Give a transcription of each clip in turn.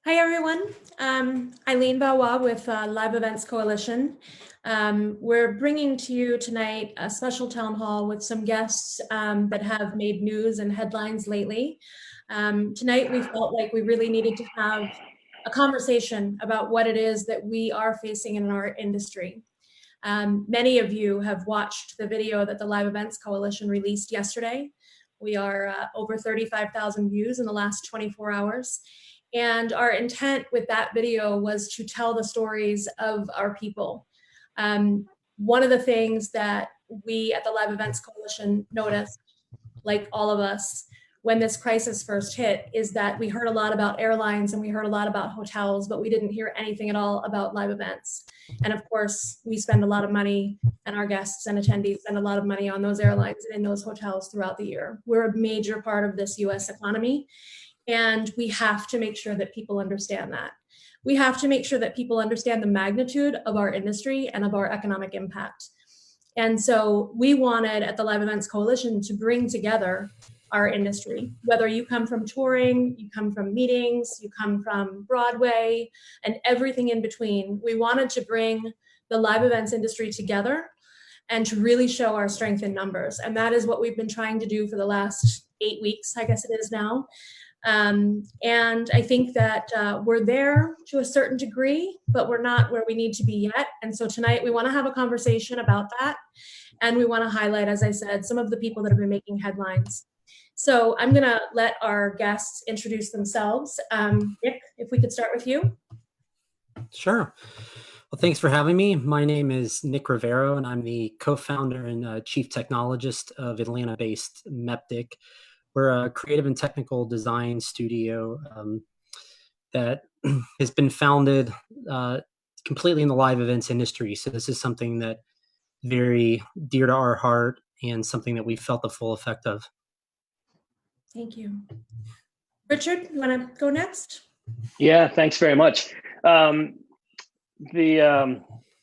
Hi, everyone. Eileen Valois with Live Events Coalition. We're bringing to you tonight a special town hall with some guests that have made news and headlines lately. Tonight, we felt like we really needed to have a conversation about what it is that we are facing in our industry. Many of you have watched the video that the Live Events Coalition released yesterday. We are over 35,000 views in the last 24 hours. And our intent with that video was to tell the stories of our people. One of the things that we at the Live Events Coalition noticed, like all of us, when this crisis first hit, is that we heard a lot about airlines and we heard a lot about hotels, but we didn't hear anything at all about live events. And of course, we spend a lot of money, and our guests and attendees spend a lot of money on those airlines and in those hotels throughout the year. We're a major part of this US economy. And we have to make sure that people understand that. We have to make sure that people understand the magnitude of our industry and of our economic impact. And so we wanted at the Live Events Coalition to bring together our industry, whether you come from touring, you come from meetings, you come from Broadway, and everything in between. We wanted to bring the live events industry together and to really show our strength in numbers. And that is what we've been trying to do for the last 8 weeks, I guess it is now. And I think that we're there to a certain degree, but we're not where we need to be yet. And so tonight we want to have a conversation about that. And we want to highlight, as I said, some of the people that have been making headlines. So I'm going to let our guests introduce themselves. Nick, if we could start with you. Sure. Well, thanks for having me. My name is Nick Rivero, and I'm the co-founder and chief technologist of Atlanta-based Meptic. We're a creative and technical design studio that has been founded completely in the live events industry. So this is something that very dear to our heart and something that we felt the full effect of. Thank you. Richard, you want to go next? Yeah, thanks very much. They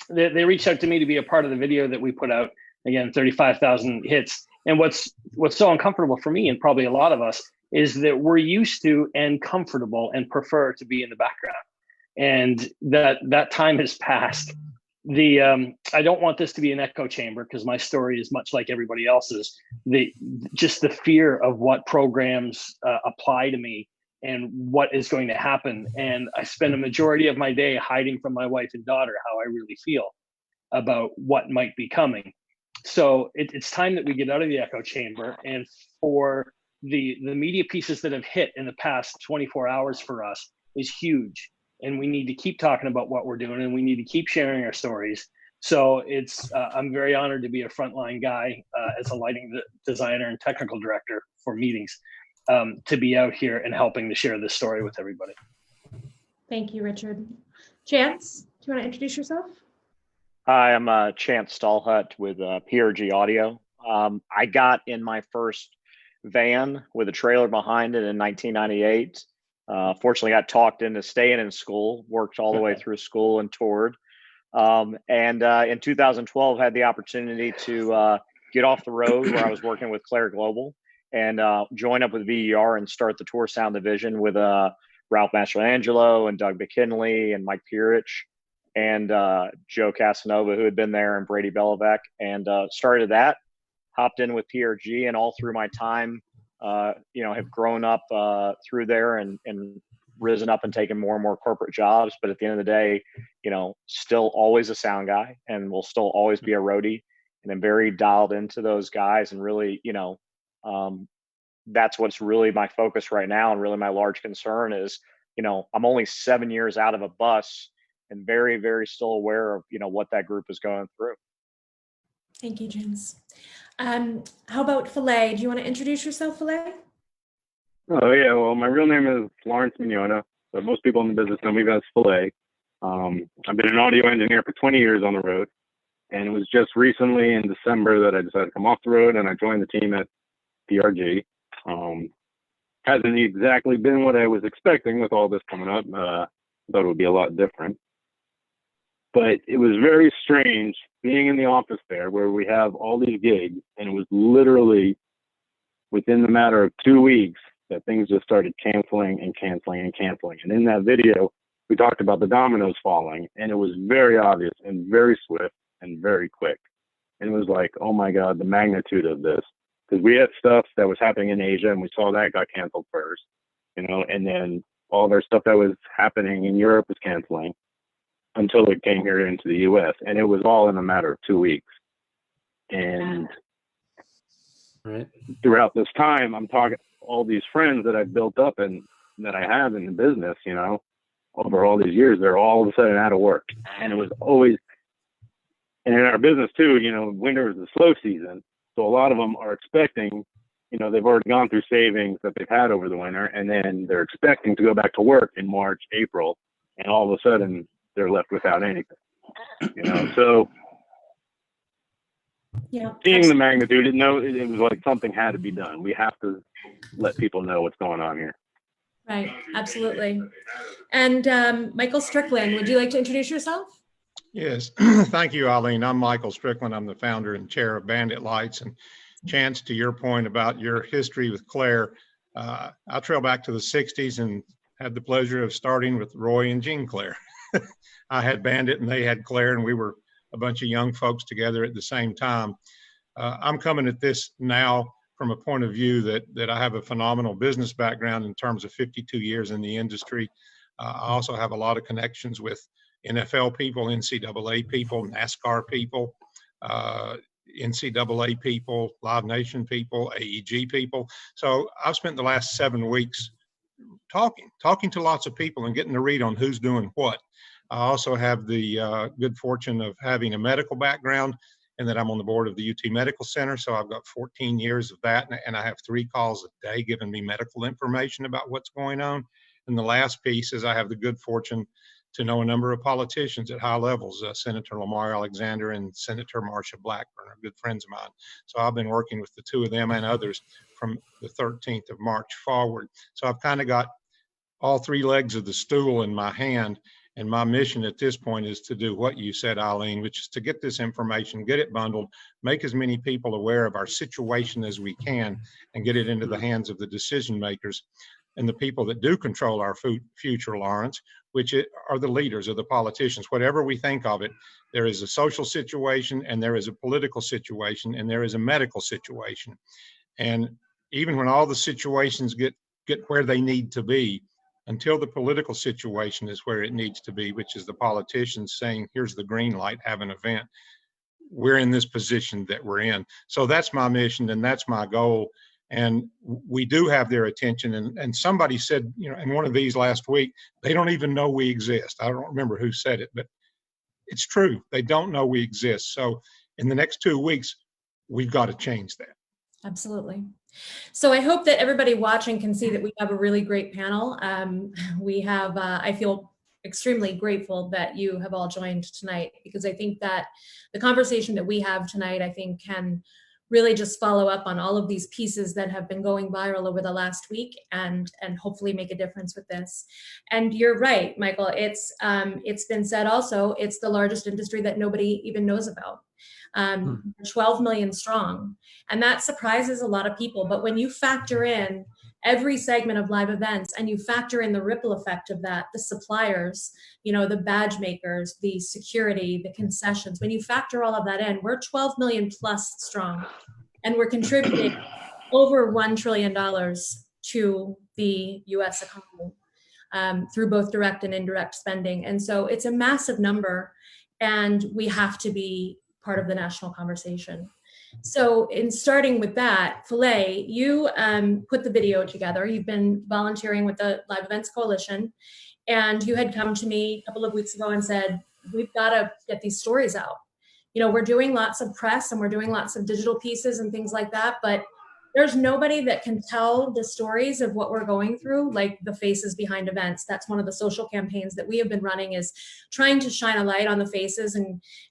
reached out to me to be a part of the video that we put out. Again, 35,000 hits. And what's so uncomfortable for me and probably a lot of us is that we're used to and comfortable and prefer to be in the background. And that time has passed. I don't want this to be an echo chamber because my story is much like everybody else's. Just the fear of what programs apply to me and what is going to happen. And I spend a majority of my day hiding from my wife and daughter how I really feel about what might be coming. So it's time that we get out of the echo chamber, and for the media pieces that have hit in the past 24 hours for us is huge. And we need to keep talking about what we're doing, and we need to keep sharing our stories. So I'm very honored to be a frontline guy as a lighting designer and technical director for meetings, to be out here and helping to share this story with everybody. Thank you, Richard. Chance, do you want to introduce yourself? Hi, I'm Chance Stallhut with PRG Audio. I got in my first van with a trailer behind it in 1998. Fortunately, got talked into staying in school, worked all the way through school and toured. And in 2012, had the opportunity to get off the road where I was working with Claire Global and join up with VER and start the Tour Sound division with Ralph Mastrangelo and Doug McKinley and Mike Pierich and Joe Casanova, who had been there, and Brady Belovec, and started that, hopped in with PRG, and all through my time, have grown up through there and risen up and taken more and more corporate jobs. But at the end of the day, still always a sound guy and will still always be a roadie. And I'm very dialed into those guys, and really, that's what's really my focus right now. And really my large concern is, I'm only 7 years out of a bus, and very, very still aware of, what that group is going through. Thank you, James. How about Filet? Do you want to introduce yourself, Filet? Oh, yeah. Well, my real name is Lawrence Mignona, but most people in the business know me as Filet. I've been an audio engineer for 20 years on the road, and it was just recently in December that I decided to come off the road, and I joined the team at PRG. Hasn't exactly been what I was expecting with all this coming up. Thought it would be a lot different. But it was very strange being in the office there where we have all these gigs, and it was literally within the matter of 2 weeks that things just started canceling and canceling and canceling. And in that video, we talked about the dominoes falling, and it was very obvious and very swift and very quick. And it was like, oh my God, the magnitude of this. Because we had stuff that was happening in Asia, and we saw that got canceled first, you know, and then all of our stuff that was happening in Europe was canceling until it came here into the US. And it was all in a matter of 2 weeks. And Right. throughout this time, I'm talking all these friends that I've built up and that I have in the business, you know, over all these years, they're all of a sudden out of work. And it was always, and in our business too, you know, winter is the slow season. So a lot of them are expecting, you know, they've already gone through savings that they've had over the winter, and then they're expecting to go back to work in March, April, and all of a sudden they're left without anything, you know. So Yeah. seeing the magnitude, it was like something had to be done. We have to let people know what's going on here. Right. Absolutely. And Michael Strickland, would you like to introduce yourself? Yes, thank you, Eileen. I'm Michael Strickland. I'm the founder and chair of Bandit Lights. And Chance, to your point about your history with Claire, I trail back to the 60s and had the pleasure of starting with Roy and Jean Claire. I had Bandit and they had Claire, and we were a bunch of young folks together at the same time. I'm coming at this now from a point of view that I have a phenomenal business background in terms of 52 years in the industry. I also have a lot of connections with NFL people, NCAA people, NASCAR people, NCAA people, Live Nation people, AEG people. So I've spent the last 7 weeks talking to lots of people and getting a read on who's doing what. I also have the good fortune of having a medical background, and that I'm on the board of the UT Medical Center. So I've got 14 years of that, and I have 3 calls a day giving me medical information about what's going on. And the last piece is I have the good fortune to know a number of politicians at high levels, Senator Lamar Alexander and Senator Marsha Blackburn are good friends of mine. So I've been working with the 2 of them and others from the 13th of March forward. So I've kind of got all 3 legs of the stool in my hand. And my mission at this point is to do what you said, Eileen, which is to get this information, get it bundled, make as many people aware of our situation as we can, and get it into the hands of the decision makers and the people that do control our future, Lawrence, which are the leaders or the politicians. Whatever we think of it, there is a social situation, and there is a political situation, and there is a medical situation. And even when all the situations get where they need to be, until the political situation is where it needs to be, which is the politicians saying, here's the green light, have an event, we're in this position that we're in. So that's my mission, and that's my goal. And we do have their attention. And somebody said, you know, in one of these last week, they don't even know we exist. I don't remember who said it, but it's true. They don't know we exist. So in the next 2 weeks, we've got to change that. Absolutely. So I hope that everybody watching can see that we have a really great panel. We have, I feel extremely grateful that you have all joined tonight, because I think that the conversation that we have tonight, I think, can really just follow up on all of these pieces that have been going viral over the last week, and hopefully make a difference with this. And you're right, Michael, it's been said also, it's the largest industry that nobody even knows about. 12 million strong. And that surprises a lot of people. But when you factor in every segment of live events, and you factor in the ripple effect of that, the suppliers, you know, the badge makers, the security, the concessions, when you factor all of that in, we're 12 million plus strong. And we're contributing over $1 trillion to the US economy through both direct and indirect spending. And so it's a massive number, and we have to be part of the national conversation. So in starting with that, Filet, you put the video together. You've been volunteering with the Live Events Coalition, and you had come to me a couple of weeks ago and said, we've got to get these stories out. You know, we're doing lots of press and we're doing lots of digital pieces and things like that, but there's nobody that can tell the stories of what we're going through, like the faces behind events. That's one of the social campaigns that we have been running, is trying to shine a light on the faces.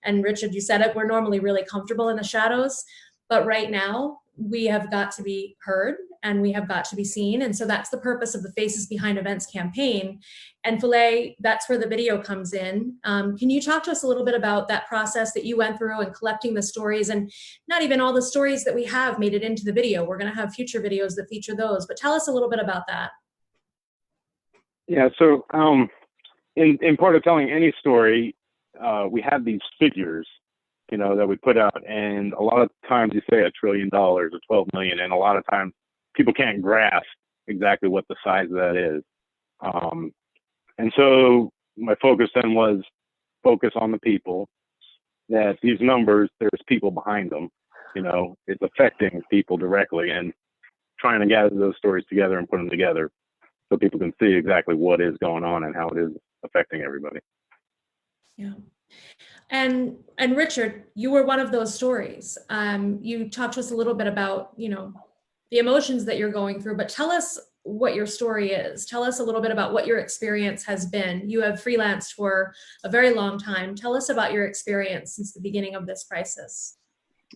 And Richard, you said it, we're normally really comfortable in the shadows, but right now we have got to be heard, and we have got to be seen. And so that's the purpose of the Faces Behind Events campaign. And Philae, that's where the video comes in. Can you talk to us a little bit about that process that you went through and collecting the stories? And not even all the stories that we have made it into the video. We're going to have future videos that feature those, but tell us a little bit about that. Yeah, so in part of telling any story, we have these figures, that we put out, and a lot of times you say $1 trillion or 12 million, and a lot of times people can't grasp exactly what the size of that is. And so my focus then was focus on the people, that these numbers, there's people behind them, it's affecting people directly, and trying to gather those stories together and put them together so people can see exactly what is going on and how it is affecting everybody. Yeah. And Richard, you were one of those stories. You talked to us a little bit about, the emotions that you're going through, but tell us what your story is. Tell us a little bit about what your experience has been. You have freelanced for a very long time. Tell us about your experience since the beginning of this crisis.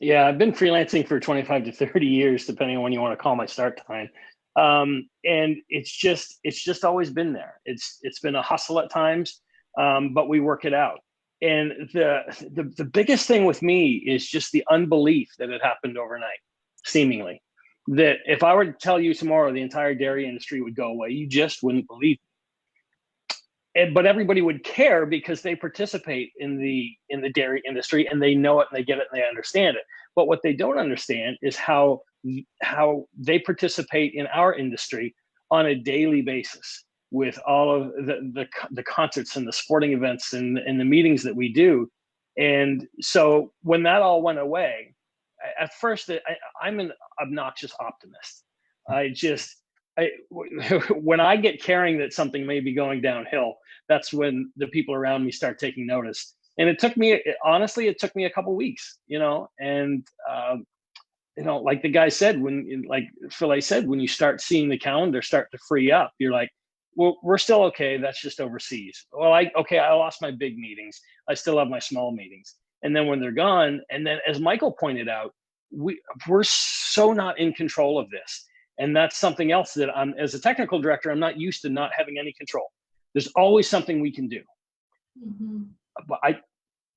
Yeah, I've been freelancing for 25 to 30 years, depending on when you want to call my start time. And it's just always been there. It's been a hustle at times, but we work it out. And the biggest thing with me is just the unbelief that it happened overnight, seemingly. That if I were to tell you tomorrow the entire dairy industry would go away, you just wouldn't believe it. But everybody would care because they participate in the dairy industry, and they know it and they get it and they understand it. But what they don't understand is how they participate in our industry on a daily basis, with all of the concerts and the sporting events and the meetings that we do. And so when that all went away, at first I'm an obnoxious optimist. When I get caring that something may be going downhill, that's when the people around me start taking notice. And it took me a couple weeks, and like the guy said, like Philae said, when you start seeing the calendar start to free up, you're like, well, we're still okay. That's just overseas. Well, I lost my big meetings. I still have my small meetings. And then when they're gone, and then as Michael pointed out, we're so not in control of this. And that's something else that as a technical director, I'm not used to not having any control. There's always something we can do. Mm-hmm.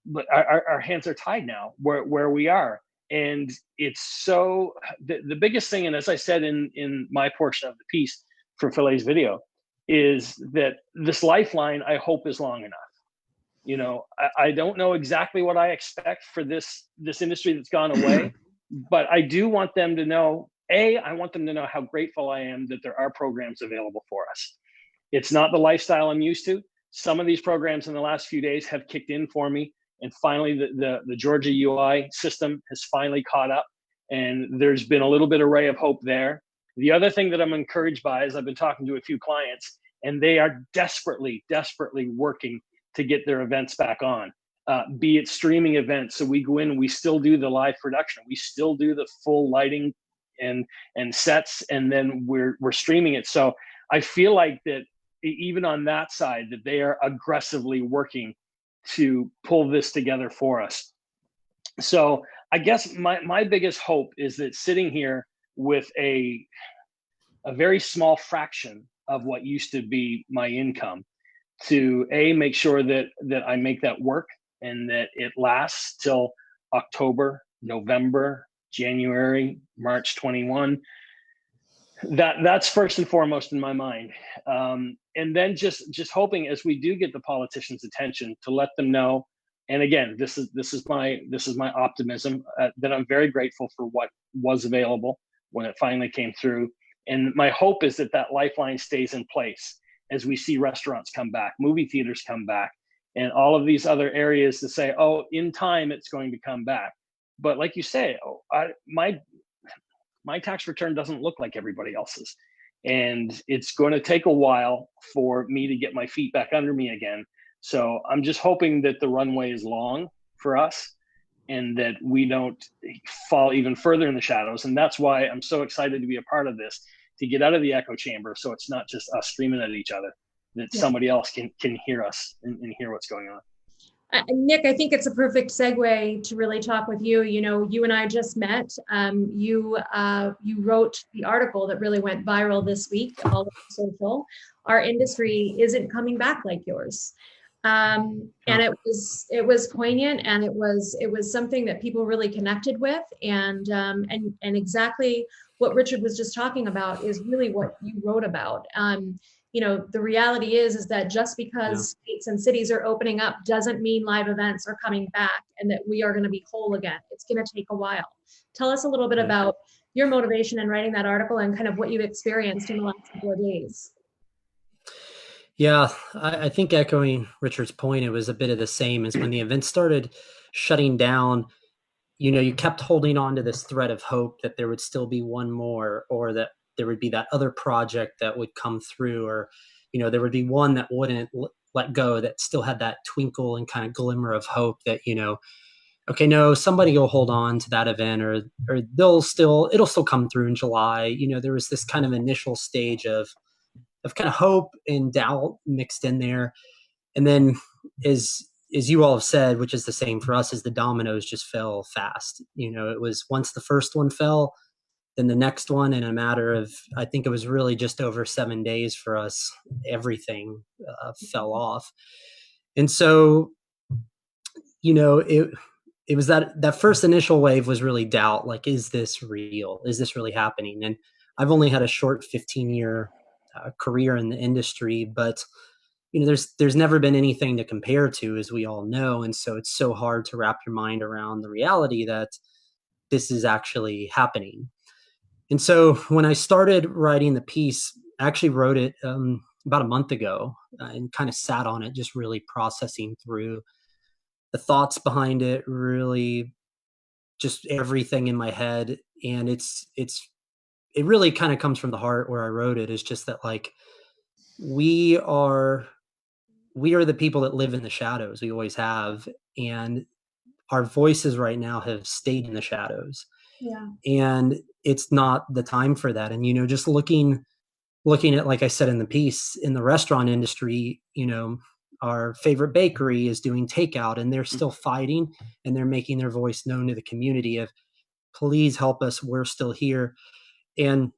But our hands are tied now where we are. And it's so, the biggest thing, and as I said in my portion of the piece for Philae's video, is that this lifeline, I hope, is long enough. I don't know exactly what I expect for this industry that's gone away, but I do want them to know, I want them to know how grateful I am that there are programs available for us. It's not the lifestyle I'm used to. Some of these programs in the last few days have kicked in for me. And finally, the Georgia UI system has finally caught up. And there's been a little bit of ray of hope there. The other thing that I'm encouraged by is I've been talking to a few clients, and they are desperately, desperately working to get their events back on, be it streaming events. So we go in and we still do the live production. We still do the full lighting and sets, and then we're streaming it. So I feel like that even on that side, that they are aggressively working to pull this together for us. So I guess my biggest hope is that sitting here with a very small fraction of what used to be my income, to make sure that I make that work and that it lasts till October, November, January, March 21. That's first and foremost in my mind. And then just hoping, as we do get the politicians' attention, to let them know. And again, this is my optimism, that I'm very grateful for what was available when it finally came through. And my hope is that lifeline stays in place as we see restaurants come back, movie theaters come back, and all of these other areas to say, oh, in time it's going to come back. But like you say, my tax return doesn't look like everybody else's. And it's going to take a while for me to get my feet back under me again. So I'm just hoping that the runway is long for us and that we don't fall even further in the shadows. And that's why I'm so excited to be a part of this, to get out of the echo chamber. So it's not just us screaming at each other, that somebody else can hear us and hear what's going on. Nick, I think it's a perfect segue to really talk with you. You know, you and I just met. You wrote the article that really went viral this week, all over social. Our industry isn't coming back like yours. And it was poignant, and it was something that people really connected with, and exactly what Richard was just talking about is really what you wrote about. You know, the reality is that just because states and cities are opening up doesn't mean live events are coming back and that we are going to be whole again. It's going to take a while. Tell us a little bit about your motivation in writing that article and kind of what you've experienced in the last couple of days. Yeah, I think echoing Richard's point, it was a bit of the same as when the event started shutting down. You know, you kept holding on to this thread of hope that there would still be one more, or that there would be that other project that would come through, or, you know, there would be one that wouldn't let go, that still had that twinkle and kind of glimmer of hope that, you know, okay, no, somebody will hold on to that event, or it'll still come through in July. You know, there was this kind of initial stage of kind of hope and doubt mixed in there. And then as you all have said, which is the same for us, is the dominoes just fell fast. You know, it was once the first one fell, then the next one, in a matter of, I think it was really just over 7 days for us, everything fell off. And so, you know, it was that first initial wave was really doubt, like, is this real? Is this really happening? And I've only had a short 15-year career in the industry, but you know, there's never been anything to compare to, as we all know. And so it's so hard to wrap your mind around the reality that this is actually happening. And so when I started writing the piece, I actually wrote it about a month ago, and kind of sat on it, just really processing through the thoughts behind it, really just everything in my head. And it really kind of comes from the heart where I wrote it, is just that, like, we are the people that live in the shadows. We always have. And our voices right now have stayed in the shadows. Yeah. And it's not the time for that. And, you know, just looking at, like I said in the piece, in the restaurant industry, you know, our favorite bakery is doing takeout, and they're still fighting, and they're making their voice known to the community of, please help us. We're still here. And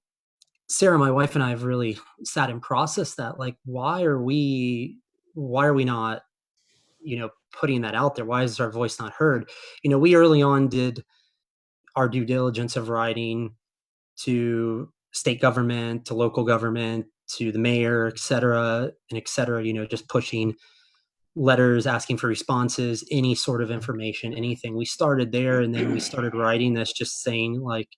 Sarah, my wife, and I have really sat and processed that. Like, why are we not, you know, putting that out there? Why is our voice not heard? You know, we early on did our due diligence of writing to state government, to local government, to the mayor, et cetera, you know, just pushing letters, asking for responses, any sort of information, anything. We started there, and then we started writing this, just saying, like,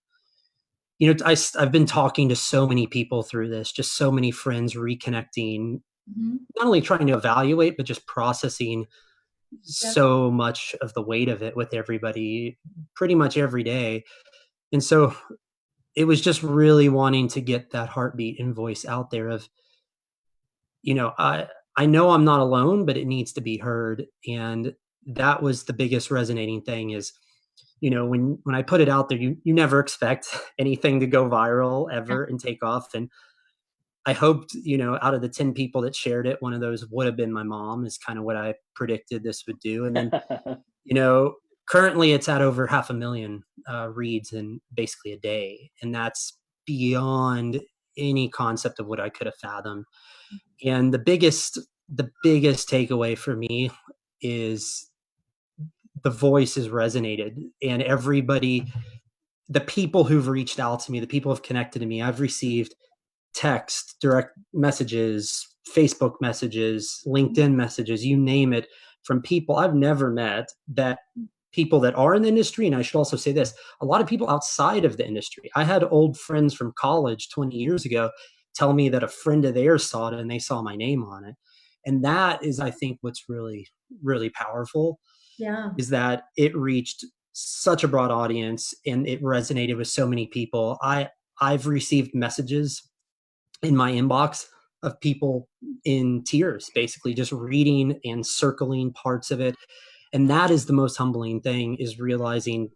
you know, I've been talking to so many people through this, just so many friends, reconnecting, not only trying to evaluate, but just processing so much of the weight of it with everybody pretty much every day. And so it was just really wanting to get that heartbeat and voice out there of, you know, I know I'm not alone, but it needs to be heard. And that was the biggest resonating thing is, you know, when I put it out there, you never expect anything to go viral ever and take off. And I hoped, you know, out of the 10 people that shared it, one of those would have been my mom, is kind of what I predicted this would do. And then, you know, currently it's at over 500,000 reads in basically a day. And that's beyond any concept of what I could have fathomed. And the biggest takeaway for me is the voice has resonated, and everybody, the people who've reached out to me, the people who've connected to me, I've received text, direct messages, Facebook messages, LinkedIn messages, you name it, from people I've never met, that people that are in the industry. And I should also say this, a lot of people outside of the industry. I had old friends from college 20 years ago tell me that a friend of theirs saw it and they saw my name on it. And that is, I think, what's really, really powerful. Yeah. Is that it reached such a broad audience and it resonated with so many people. I've received messages in my inbox of people in tears, basically just reading and circling parts of it. And that is the most humbling thing, is realizing,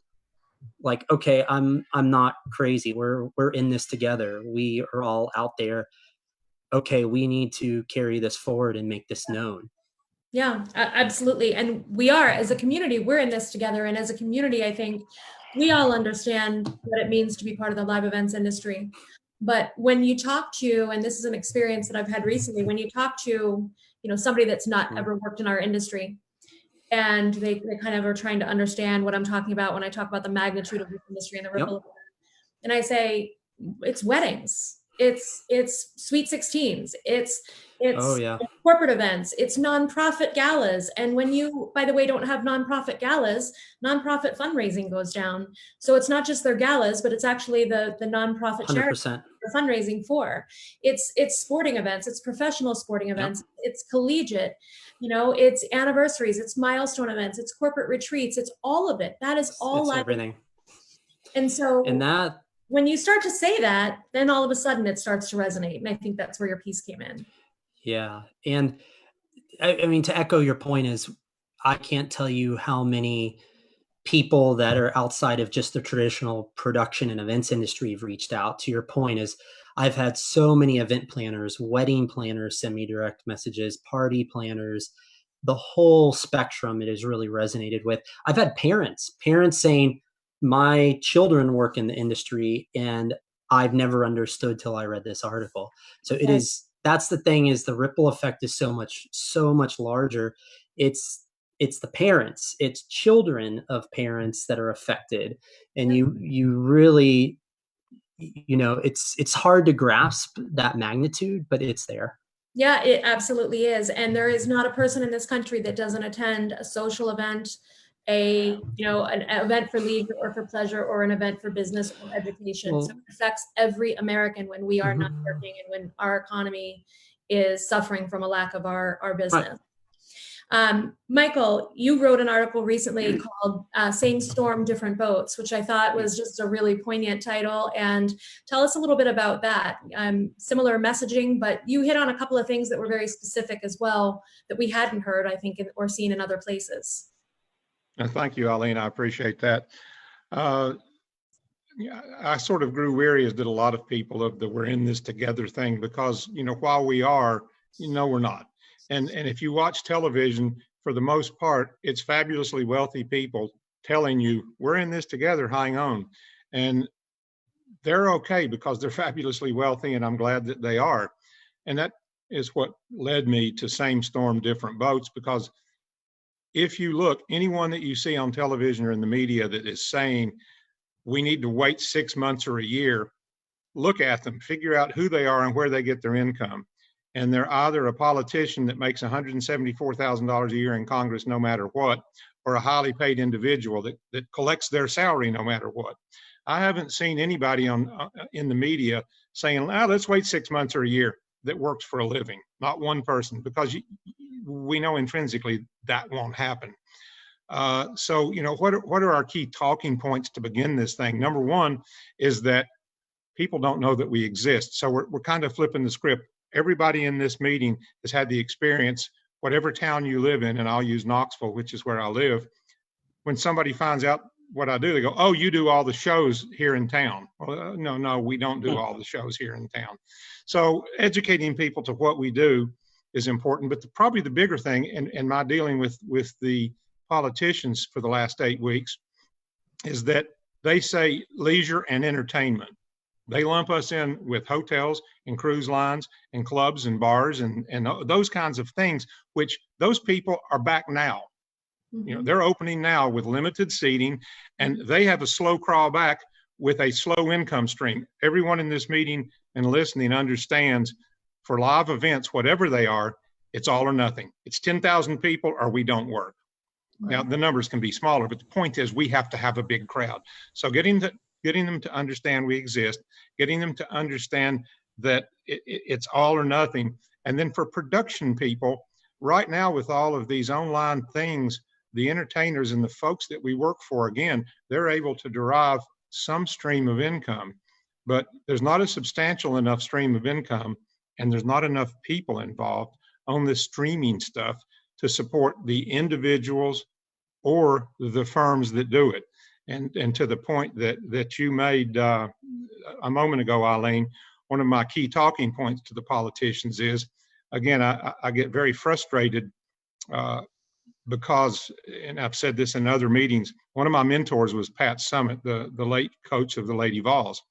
like, okay, I'm not crazy. We're in this together. We are all out there. Okay, we need to carry this forward and make this known. Yeah, absolutely. And we are, as a community, we're in this together. And as a community, I think we all understand what it means to be part of the live events industry. But when you talk to, and this is an experience that I've had recently, when you talk to, somebody that's not ever worked in our industry, and they kind of are trying to understand what I'm talking about when I talk about the magnitude of this industry and the ripple effect. And I say, it's weddings, it's sweet 16s, it's Oh yeah. corporate events, it's nonprofit galas. And when you, by the way, don't have nonprofit galas, nonprofit fundraising goes down. So it's not just their galas, but it's actually the nonprofit charity 100%. they're fundraising for. It's sporting events, it's professional sporting events, it's collegiate, it's anniversaries, it's milestone events, it's corporate retreats, it's all of it. That is all It's live. everything. And so And that, when you start to say that, then all of a sudden it starts to resonate. And I think that's where your piece came in. yeah. And I mean, to echo your point is, I can't tell you how many people that are outside of just the traditional production and events industry have reached out. To your point is, I've had so many event planners, wedding planners send me direct messages, party planners, the whole spectrum it has really resonated with. I've had parents saying, my children work in the industry and I've never understood till I read this article. So it is, that's the thing, is the ripple effect is so much larger. It's the parents, it's children of parents that are affected. And you really, it's hard to grasp that magnitude, but it's there. Yeah, it absolutely is. And there is not a person in this country that doesn't attend a social event, an event for leisure or for pleasure, or an event for business or education. Well, so it affects every American when we are not working and when our economy is suffering from a lack of our business. Michael, you wrote an article recently called Same Storm, Different Boats, which I thought was just a really poignant title. And tell us a little bit about that. Similar messaging, but you hit on a couple of things that were very specific as well that we hadn't heard, I think, or seen in other places. Thank you, Eileen. I appreciate that. I sort of grew weary, as did a lot of people, of the "we're in this together" thing, because, while we are, we're not. And if you watch television, for the most part, it's fabulously wealthy people telling you, we're in this together, hang on. And they're okay because they're fabulously wealthy, and I'm glad that they are. And that is what led me to Same Storm, Different Boats, because if you look, anyone that you see on television or in the media that is saying, we need to wait 6 months or a year, look at them, figure out who they are and where they get their income. And they're either a politician that makes $174,000 a year in Congress no matter what, or a highly paid individual that collects their salary no matter what. I haven't seen anybody in the media saying, let's wait 6 months or a year, that works for a living. Not one person, because we know intrinsically that won't happen. So, what are our key talking points to begin this thing? Number one is that people don't know that we exist. So we're kind of flipping the script. Everybody in this meeting has had the experience, whatever town you live in, and I'll use Knoxville, which is where I live. When somebody finds out what I do, they go, oh, you do all the shows here in town. Well, no, we don't do all the shows here in town. So educating people to what we do is important. But probably the bigger thing in my dealing with the politicians for the last 8 weeks is that they say leisure and entertainment. They lump us in with hotels and cruise lines and clubs and bars and those kinds of things, which those people are back now. They're opening now with limited seating, and they have a slow crawl back with a slow income stream. Everyone in this meeting and listening understands, for live events, whatever they are, it's all or nothing. It's 10,000 people or we don't work. Right. Now, the numbers can be smaller, but the point is we have to have a big crowd. So getting them to understand we exist, getting them to understand that it's all or nothing. And then for production people, right now with all of these online things, the entertainers and the folks that we work for, again, they're able to derive some stream of income, but there's not a substantial enough stream of income, and there's not enough people involved on this streaming stuff to support the individuals or the firms that do it. And to the point that you made a moment ago, Eileen, one of my key talking points to the politicians is, again, I get very frustrated because, and I've said this in other meetings, one of my mentors was Pat Summitt, the late coach of the Lady Vols.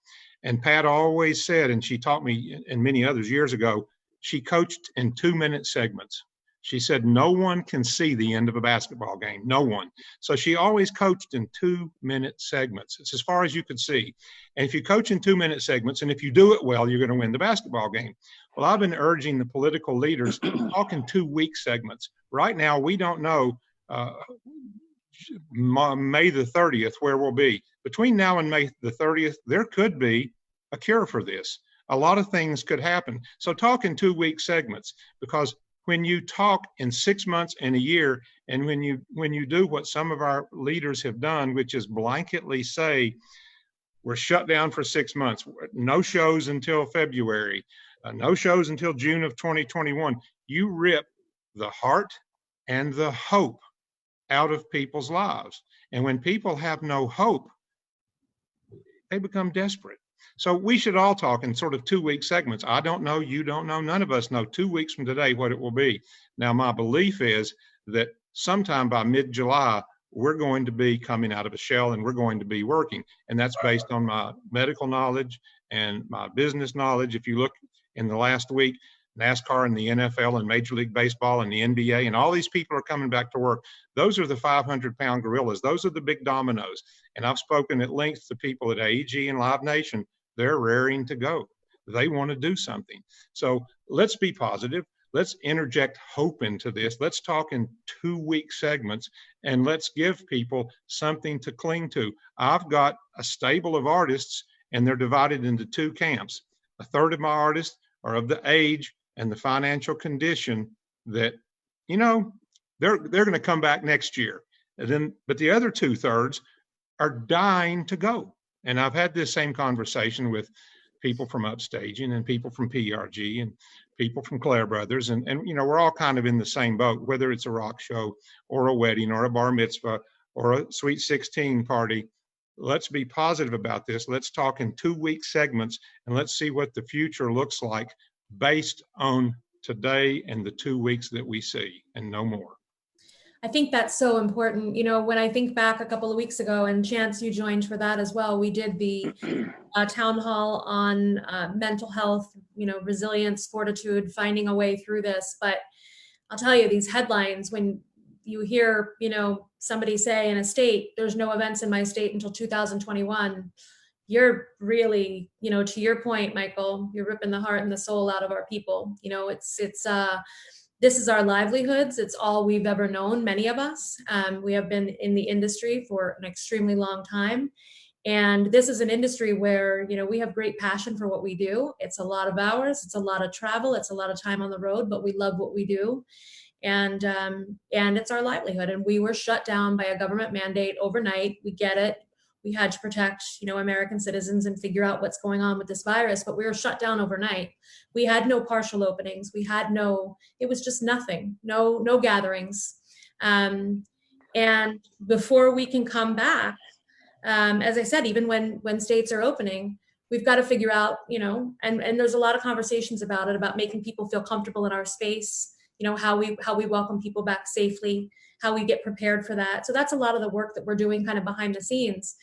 And Pat always said, and she taught me and many others years ago, she coached in 2-minute segments. She said, no one can see the end of a basketball game, no one. So she always coached in 2-minute segments. It's as far as you could see. And if you coach in 2-minute segments, and if you do it well, you're going to win the basketball game. Well, I've been urging the political leaders talk in 2-week segments. Right now, we don't know May the 30th where we'll be. Between now and May the 30th, there could be a cure for this. A lot of things could happen. So talk in 2-week segments, because when you talk in 6 months and a year, and when you do what some of our leaders have done, which is blanketly say, we're shut down for 6 months, no shows until February, no shows until June of 2021, you rip the heart and the hope out of people's lives. And when people have no hope, they become desperate. So we should all talk in sort of 2-week segments. I don't know, you don't know, none of us know 2 weeks from today what it will be. Now, my belief is that sometime by mid-July, we're going to be coming out of a shell and we're going to be working. And that's based on my medical knowledge and my business knowledge. If you look in the last week, NASCAR and the NFL and Major League Baseball and the NBA, and all these people are coming back to work. Those are the 500-pound gorillas. Those are the big dominoes. And I've spoken at length to people at AEG and Live Nation. They're raring to go. They want to do something. So let's be positive. Let's interject hope into this. Let's talk in 2-week segments, and let's give people something to cling to. I've got a stable of artists, and they're divided into 2 camps. A third of my artists are of the age and the financial condition that, you know, they're going to come back next year. And then, but the other 2/3 are dying to go. And I've had this same conversation with people from Upstaging and people from PRG and people from Clare Brothers. And you know, we're all kind of in the same boat, whether it's a rock show or a wedding or a bar mitzvah or a sweet 16 party. Let's be positive about this. Let's talk in 2-week segments, and let's see what the future looks like based on today and the 2 weeks that we see, and no more. I think that's so important. You know, when I think back a couple of weeks ago, and Chance, you joined for that as well, we did the town hall on mental health, you know, resilience, fortitude, finding a way through this. But I'll tell you, these headlines, when you hear, you know, somebody say in a state, there's no events in my state until 2021, you're really, you know, to your point, Michael, you're ripping the heart and the soul out of our people. You know, this is our livelihoods. It's all we've ever known, many of us. We have been in the industry for an extremely long time. And this is an industry where, you know, we have great passion for what we do. It's a lot of hours, it's a lot of travel, it's a lot of time on the road, but we love what we do. And it's our livelihood. And we were shut down by a government mandate overnight. We get it. We had to protect, you know, American citizens and figure out what's going on with this virus, but we were shut down overnight. We had no partial openings. We had it was just nothing, no gatherings. And before we can come back, as I said, even when states are opening, we've got to figure out, you know, and there's a lot of conversations about it, about making people feel comfortable in our space, you know, how we welcome people back safely, how we get prepared for that. So that's a lot of the work that we're doing kind of behind the scenes,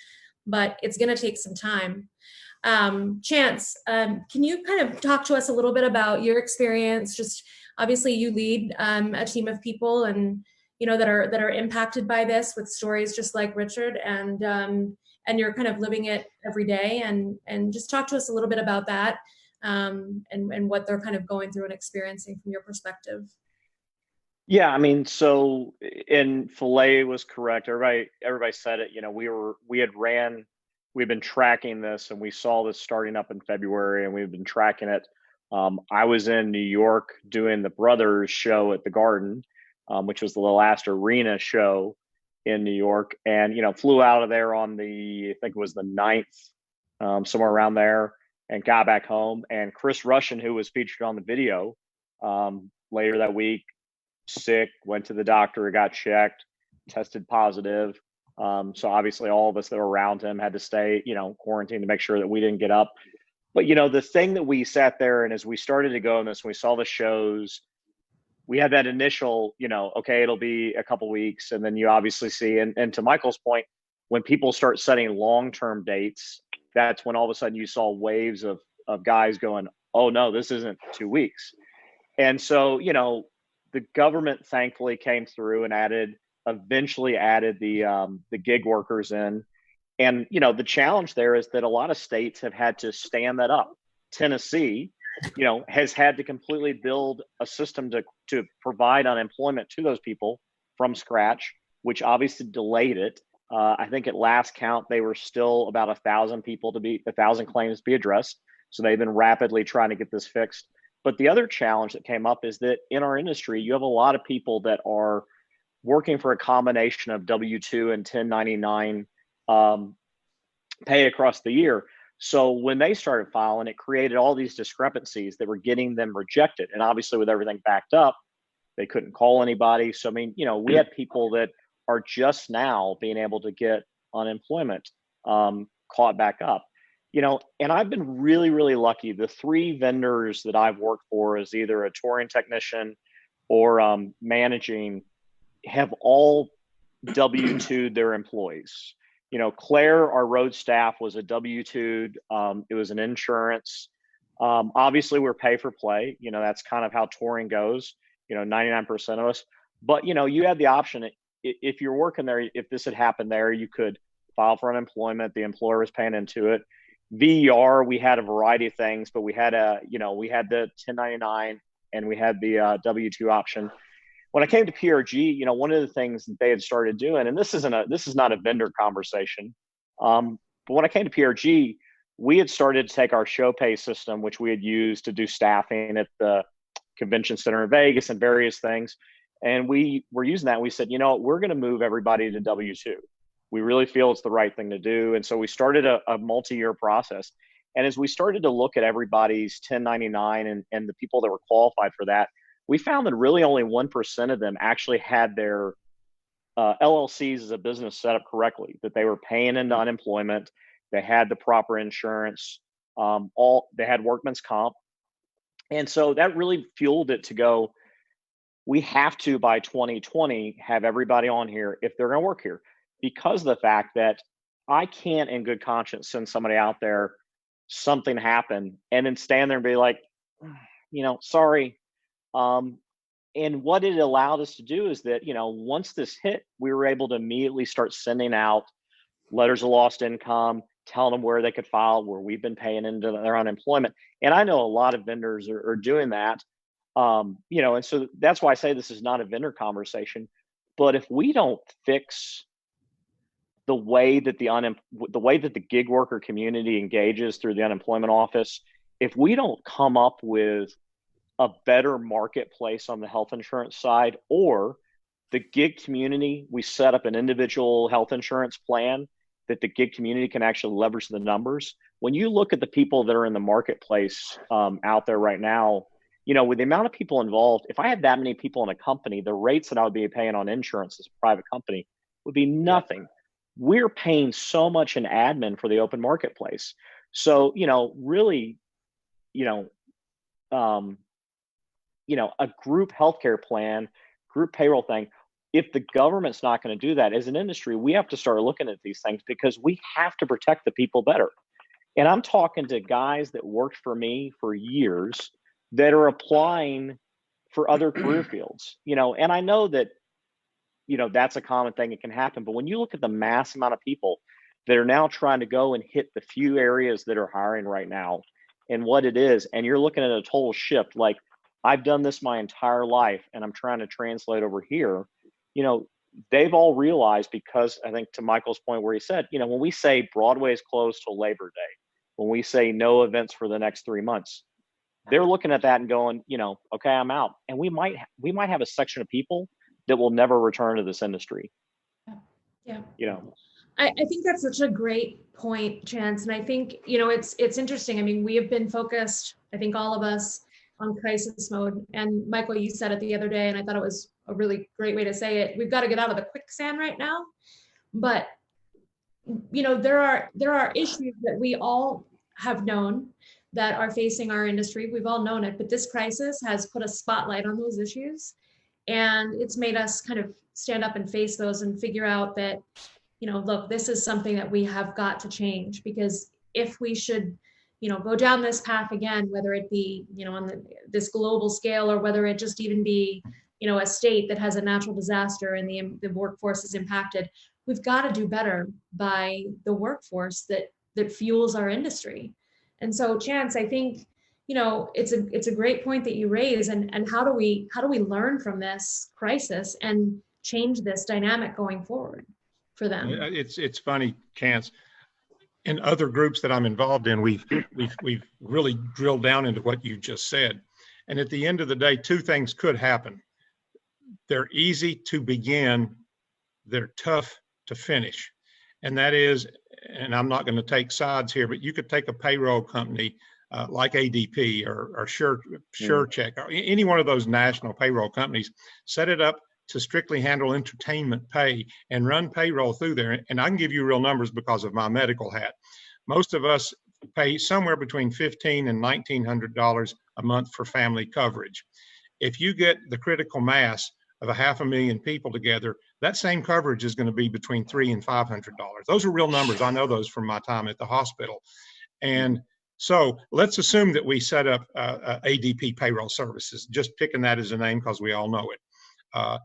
but it's going to take some time. Chance, can you kind of talk to us a little bit about your experience? Just obviously you lead a team of people, and you know that are impacted by this, with stories just like Richard, and you're kind of living it every day, and just talk to us a little bit about that, and what they're kind of going through and experiencing from your perspective. Yeah, I mean, so in Filet was correct. Everybody said it. You know, we've been tracking this, and we saw this starting up in February, and we've been tracking it. I was in New York doing the Brothers show at the Garden, which was the last arena show in New York, and, you know, flew out of there on I think it was the 9th, somewhere around there, and got back home. And Chris Russian, who was featured on the video later that week, sick, went to the doctor, got checked, tested positive. So obviously all of us that were around him had to stay, you know, quarantined to make sure that we didn't get up. But, you know, the thing that we sat there, and as we started to go in this, we saw the shows, we had that initial, okay, it'll be a couple weeks, and then you obviously see, and to Michael's point, when people start setting long-term dates, that's when all of a sudden you saw waves of guys going, oh no, this isn't 2 weeks. And so, the government thankfully came through and eventually added the gig workers in. And, the challenge there is that a lot of states have had to stand that up. Tennessee, has had to completely build a system to provide unemployment to those people from scratch, which obviously delayed it. I think at last count, they were still about 1,000 claims to be addressed. So they've been rapidly trying to get this fixed. But the other challenge that came up is that in our industry, you have a lot of people that are working for a combination of W-2 and 1099 pay across the year. So when they started filing, it created all these discrepancies that were getting them rejected. And obviously with everything backed up, they couldn't call anybody. So, I mean, we had people that are just now being able to get unemployment caught back up. And I've been really, really lucky. The 3 vendors that I've worked for as either a touring technician or managing have all W-2'd their employees. Claire, our road staff, was a W-2'd. It was an insurance. Obviously, we're pay for play. That's kind of how touring goes, 99% of us. But, you had the option. If you're working there, if this had happened there, you could file for unemployment. The employer was paying into it. VER, we had a variety of things, but we had we had the 1099 and we had the W-2 option. When I came to PRG, one of the things that they had started doing, and this is not a vendor conversation, but when I came to PRG, we had started to take our show pay system, which we had used to do staffing at the convention center in Vegas and various things, and we were using that. And we said, we're going to move everybody to W-2. We really feel it's the right thing to do, and so we started a multi-year process. And as we started to look at everybody's 1099 and the people that were qualified for that, we found that really only 1% of them actually had their LLCs as a business set up correctly, that they were paying into unemployment, they had the proper insurance, they had workman's comp. And so that really fueled it to go, we have to, by 2020, have everybody on here if they're going to work here, because of the fact that I can't in good conscience send somebody out there, something happened, and then stand there and be like, sorry. And what it allowed us to do is that, once this hit, we were able to immediately start sending out letters of lost income, telling them where they could file, where we've been paying into their unemployment. And I know a lot of vendors are doing that. And so that's why I say this is not a vendor conversation. But if we don't fix the way that the gig worker community engages through the unemployment office, if we don't come up with a better marketplace on the health insurance side, or the gig community, we set up an individual health insurance plan that the gig community can actually leverage the numbers. When you look at the people that are in the marketplace out there right now, with the amount of people involved, if I had that many people in a company, the rates that I would be paying on insurance as a private company would be nothing. We're paying so much in admin for the open marketplace. So, really, a group healthcare plan, group payroll thing, if the government's not going to do that, as an industry, we have to start looking at these things, because we have to protect the people better. And I'm talking to guys that worked for me for years that are applying for other career fields, and I know that, that's a common thing that can happen. But when you look at the mass amount of people that are now trying to go and hit the few areas that are hiring right now and what it is, and you're looking at a total shift, like, I've done this my entire life and I'm trying to translate over here, they've all realized, because I think to Michael's point where he said, when we say Broadway is closed till Labor Day, when we say no events for the next 3 months, they're looking at that and going, okay, I'm out. And we might have a section of people that will never return to this industry. Yeah. I think that's such a great point, Chance. And I think, it's interesting. I mean, we have been focused, I think all of us, on crisis mode. And Michael, you said it the other day, and I thought it was a really great way to say it. We've got to get out of the quicksand right now. But, there are issues that we all have known that are facing our industry. We've all known it, but this crisis has put a spotlight on those issues, and it's made us kind of stand up and face those and figure out that, look, this is something that we have got to change, because if we should, go down this path again, whether it be, on this global scale, or whether it just even be, a state that has a natural disaster and the workforce is impacted, we've got to do better by the workforce that fuels our industry. And so, Chance, I think, it's a great point that you raise, and how do we learn from this crisis and change this dynamic going forward for them? It's funny, Chance. In other groups that I'm involved in, we've really drilled down into what you just said. And at the end of the day, two things could happen. They're easy to begin, they're tough to finish. And that is, and I'm not going to take sides here, but you could take a payroll company like ADP or SureCheck, or any one of those national payroll companies, set it up to strictly handle entertainment pay and run payroll through there. And I can give you real numbers because of my medical hat. Most of us pay somewhere between $1,500 and $1,900 a month for family coverage. If you get the critical mass of 500,000 people together, that same coverage is going to be between $300 and $500. Those are real numbers. I know those from my time at the hospital. And so let's assume that we set up ADP payroll services, just picking that as a name because we all know it.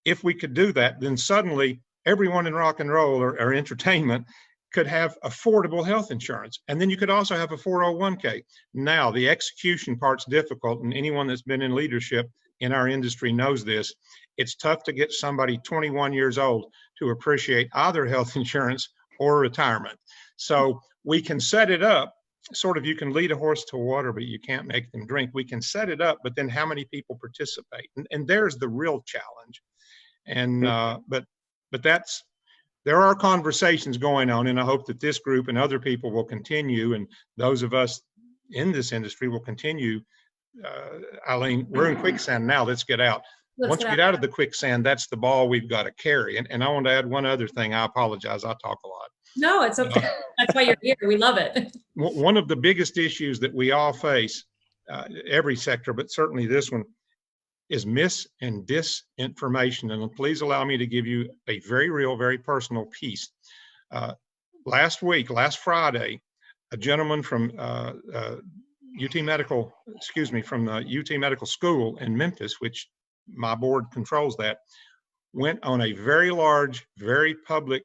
If we could do that, then suddenly everyone in rock and roll or entertainment could have affordable health insurance. And then you could also have a 401k. Now, the execution part's difficult, and anyone that's been in leadership in our industry knows this. It's tough to get somebody 21 years old to appreciate either health insurance or retirement. So we can set it up, sort of, you can lead a horse to water, but you can't make them drink. We can set it up, but then how many people participate? And there's the real challenge. And but there are conversations going on, and I hope that this group and other people will continue, and those of us in this industry will continue. Eileen, we're in quicksand now. Let's get out. Once we get out of the quicksand, that's the ball we've got to carry. And I want to add one other thing. I apologize. I talk a lot. No, it's okay. That's why you're here. We love it. One of the biggest issues that we all face, every sector, but certainly this one, is mis and disinformation. And please allow me to give you a very real, very personal piece. Last Friday, a gentleman from UT Medical School in Memphis, which my board controls that, went on a very large, very public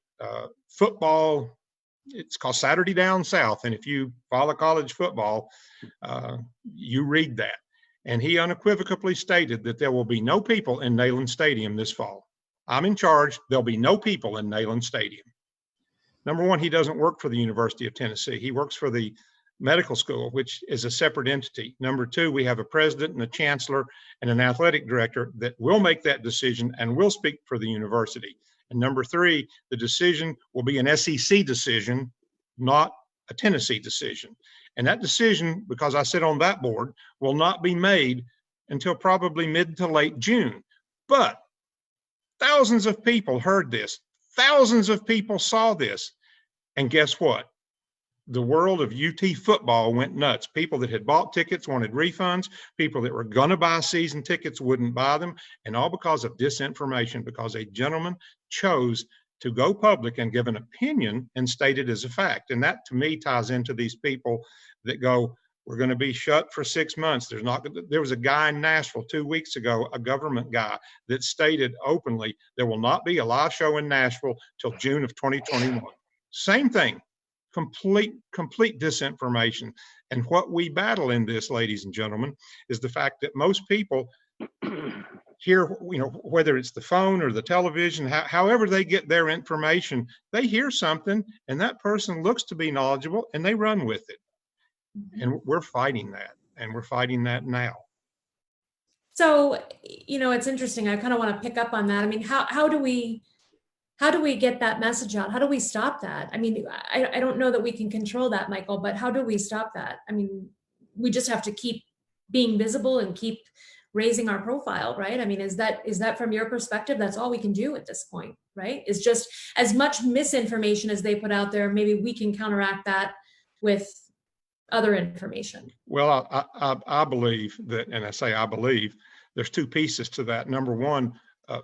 football, it's called Saturday Down South. And if you follow college football, you read that. And he unequivocally stated that there will be no people in Neyland Stadium this fall. I'm in charge. There'll be no people in Neyland Stadium. Number one, he doesn't work for the University of Tennessee. He works for the medical school, which is a separate entity. Number two, we have a president and a chancellor and an athletic director that will make that decision and will speak for the university. And number three, the decision will be an SEC decision, not a Tennessee decision. And that decision, because I sit on that board, will not be made until probably mid to late June. But thousands of people heard this. Thousands of people saw this. And guess what? The world of UT football went nuts. People that had bought tickets wanted refunds. People that were going to buy season tickets wouldn't buy them. And all because of disinformation, because a gentleman chose to go public and give an opinion and state it as a fact. And that, to me, ties into these people that go, we're going to be shut for 6 months. There was a guy in Nashville 2 weeks ago, a government guy, that stated openly, there will not be a live show in Nashville till June of 2021. Same thing, complete disinformation. And what we battle in this, ladies and gentlemen, is the fact that most people hear, whether it's the phone or the television, however they get their information, they hear something and that person looks to be knowledgeable and they run with it. And we're fighting that, and we're fighting that now. So, it's interesting. I kind of want to pick up on that. I mean, how do we get that message out? How do we stop that? I mean, I don't know that we can control that, Michael, but how do we stop that? I mean, we just have to keep being visible and keep raising our profile, right? I mean, is that from your perspective? That's all we can do at this point, right? Is just as much misinformation as they put out there. Maybe we can counteract that with other information? Well, I believe that, and I say I believe, there's two pieces to that. Number one,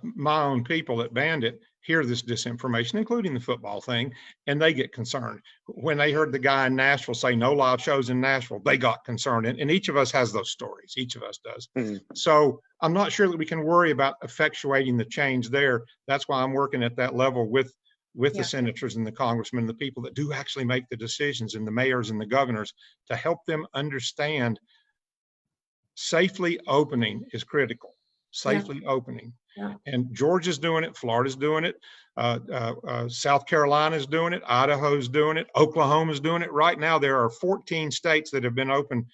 my own people at Bandit hear this disinformation, including the football thing, and they get concerned. When they heard the guy in Nashville say no live shows in Nashville, they got concerned. And each of us has those stories. Each of us does. Mm-hmm. So I'm not sure that we can worry about effectuating the change there. That's why I'm working at that level with the senators and the congressmen and the people that do actually make the decisions, and the mayors and the governors, to help them understand safely opening is critical. Safely opening. Yeah. And Georgia's doing it, Florida's doing it, South Carolina's doing it, Idaho's doing it, Oklahoma's doing it. Right now, there are 14 states that have been open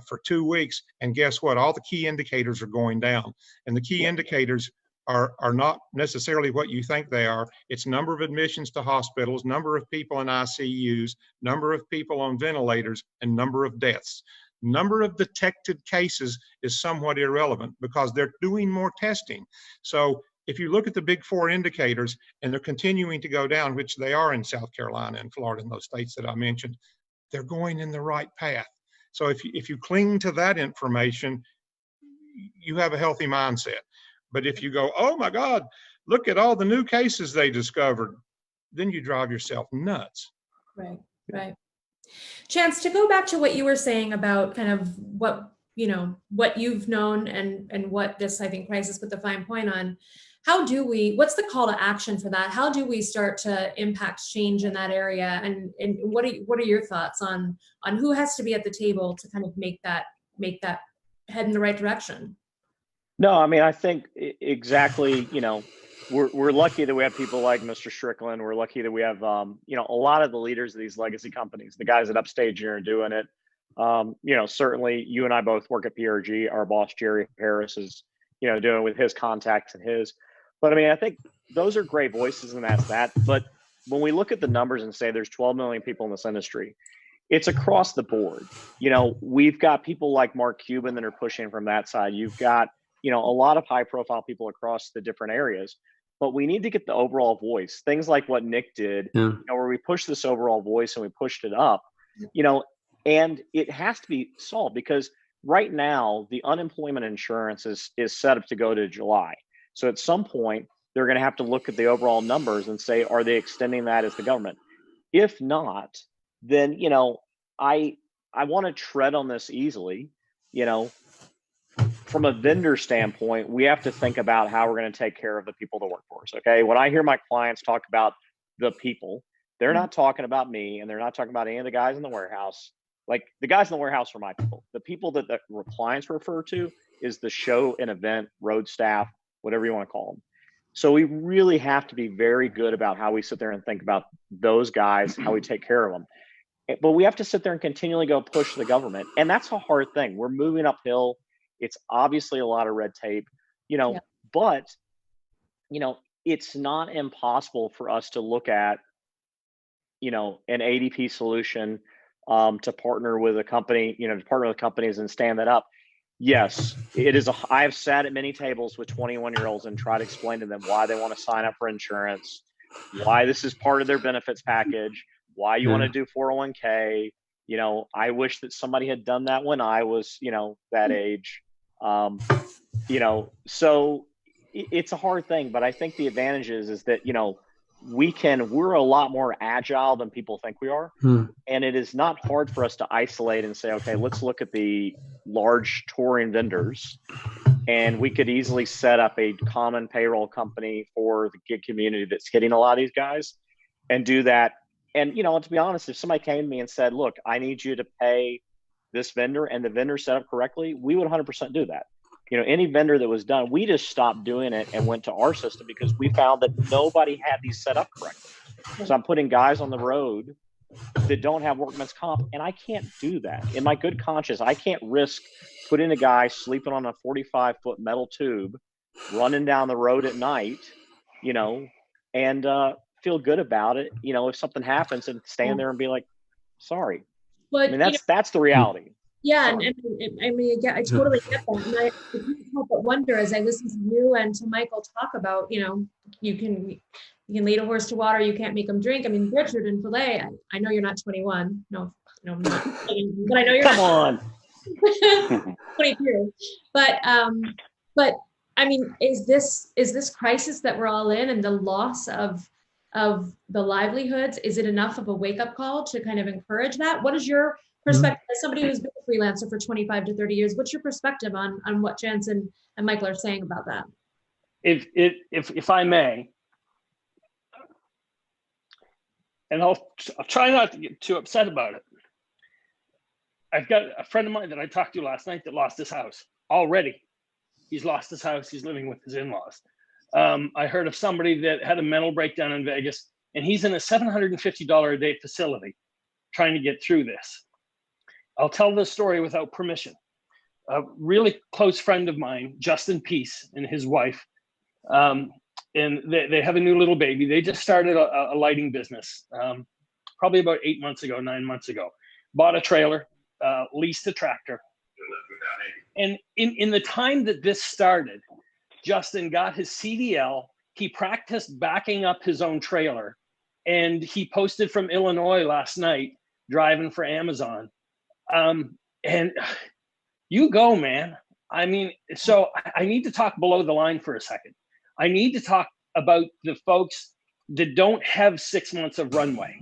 for 2 weeks. And guess what? All the key indicators are going down. And the key indicators are not necessarily what you think they are. It's number of admissions to hospitals, number of people in ICUs, number of people on ventilators, and number of deaths. Number of detected cases is somewhat irrelevant because they're doing more testing. So if you look at the big 4 indicators and they're continuing to go down, which they are in South Carolina and Florida and those states that I mentioned, they're going in the right path. So if you cling to that information, you have a healthy mindset. But if you go, oh my God, look at all the new cases they discovered, then you drive yourself nuts. Right, right. Chance, to go back to what you were saying about kind of what you've known and what this, I think, crisis put the fine point on, what's the call to action for that? How do we start to impact change in that area? And what are your thoughts on who has to be at the table to kind of make that head in the right direction? No, I mean, I think exactly, we're lucky that we have people like Mr. Strickland. We're lucky that we have, a lot of the leaders of these legacy companies, the guys at Upstage here are doing it. Certainly you and I both work at PRG. Our boss, Jerry Harris, is, doing it with his contacts and his. But I mean, I think those are great voices, and that's that. But when we look at the numbers and say there's 12 million people in this industry, it's across the board. We've got people like Mark Cuban that are pushing from that side. You've got, a lot of high profile people across the different areas, but we need to get the overall voice. Things like what Nick did, where we pushed this overall voice and we pushed it up, and it has to be solved because right now the unemployment insurance is set up to go to July. So at some point they're going to have to look at the overall numbers and say, are they extending that as the government? If not, then, I want to tread on this easily, from a vendor standpoint, we have to think about how we're going to take care of the people that work for us. Okay. When I hear my clients talk about the people, they're not talking about me, and they're not talking about any of the guys in the warehouse. Like, the guys in the warehouse are my people. The people that the clients refer to is the show and event, road staff, whatever you want to call them. So we really have to be very good about how we sit there and think about those guys, how we take care of them. But we have to sit there and continually go push the government. And that's a hard thing. We're moving uphill. It's obviously a lot of red tape, but, it's not impossible for us to look at, an ADP solution to partner with a company, to partner with companies and stand that up. Yes, it is. I have sat at many tables with 21-year-olds and tried to explain to them why they want to sign up for insurance, why this is part of their benefits package, why you want to do 401k. I wish that somebody had done that when I was, that age. So it's a hard thing, but I think the advantage is that, we're a lot more agile than people think we are. And it is not hard for us to isolate and say, okay, let's look at the large touring vendors, and we could easily set up a common payroll company for the gig community that's hitting a lot of these guys and do that. And, to be honest, if somebody came to me and said, look, I need you to pay this vendor, and the vendor set up correctly, we would 100% do that. Any vendor that was done, we just stopped doing it and went to our system because we found that nobody had these set up correctly. So I'm putting guys on the road that don't have workman's comp, and I can't do that. In my good conscience, I can't risk putting a guy sleeping on a 45-foot metal tube, running down the road at night, and feel good about it, if something happens, and stand there and be like, sorry. But, I mean, that's the reality. Yeah, and I mean, I totally get that. And I can't help but wonder as I listen to you and to Michael talk about, you can lead a horse to water, you can't make them drink. I mean, Richard and Filet, I know you're not 21. No, I'm not kidding, but I know you're Come not. on. 22. But I mean, is this crisis that we're all in and the loss of the livelihoods, is it enough of a wake-up call to kind of encourage that? What is your perspective as somebody who's been a freelancer for 25 to 30 years? What's your perspective on what Chance and Michael are saying about that? If I may, and I'll try not to get too upset about it. I've got a friend of mine that I talked to last night that lost his house already. He's lost his house. He's living with his in-laws. I heard of somebody that had a mental breakdown in Vegas, and he's in a $750 a day facility trying to get through this. I'll tell this story without permission. A really close friend of mine, Justin Peace, and his wife, and they have a new little baby. They just started a lighting business, probably about 9 months ago. Bought a trailer, leased a tractor. And in the time that this started, Justin got his CDL. He practiced backing up his own trailer, and he posted from Illinois last night, driving for Amazon. And you go, man. I mean, so I need to talk below the line for a second. I need to talk about the folks that don't have 6 months of runway.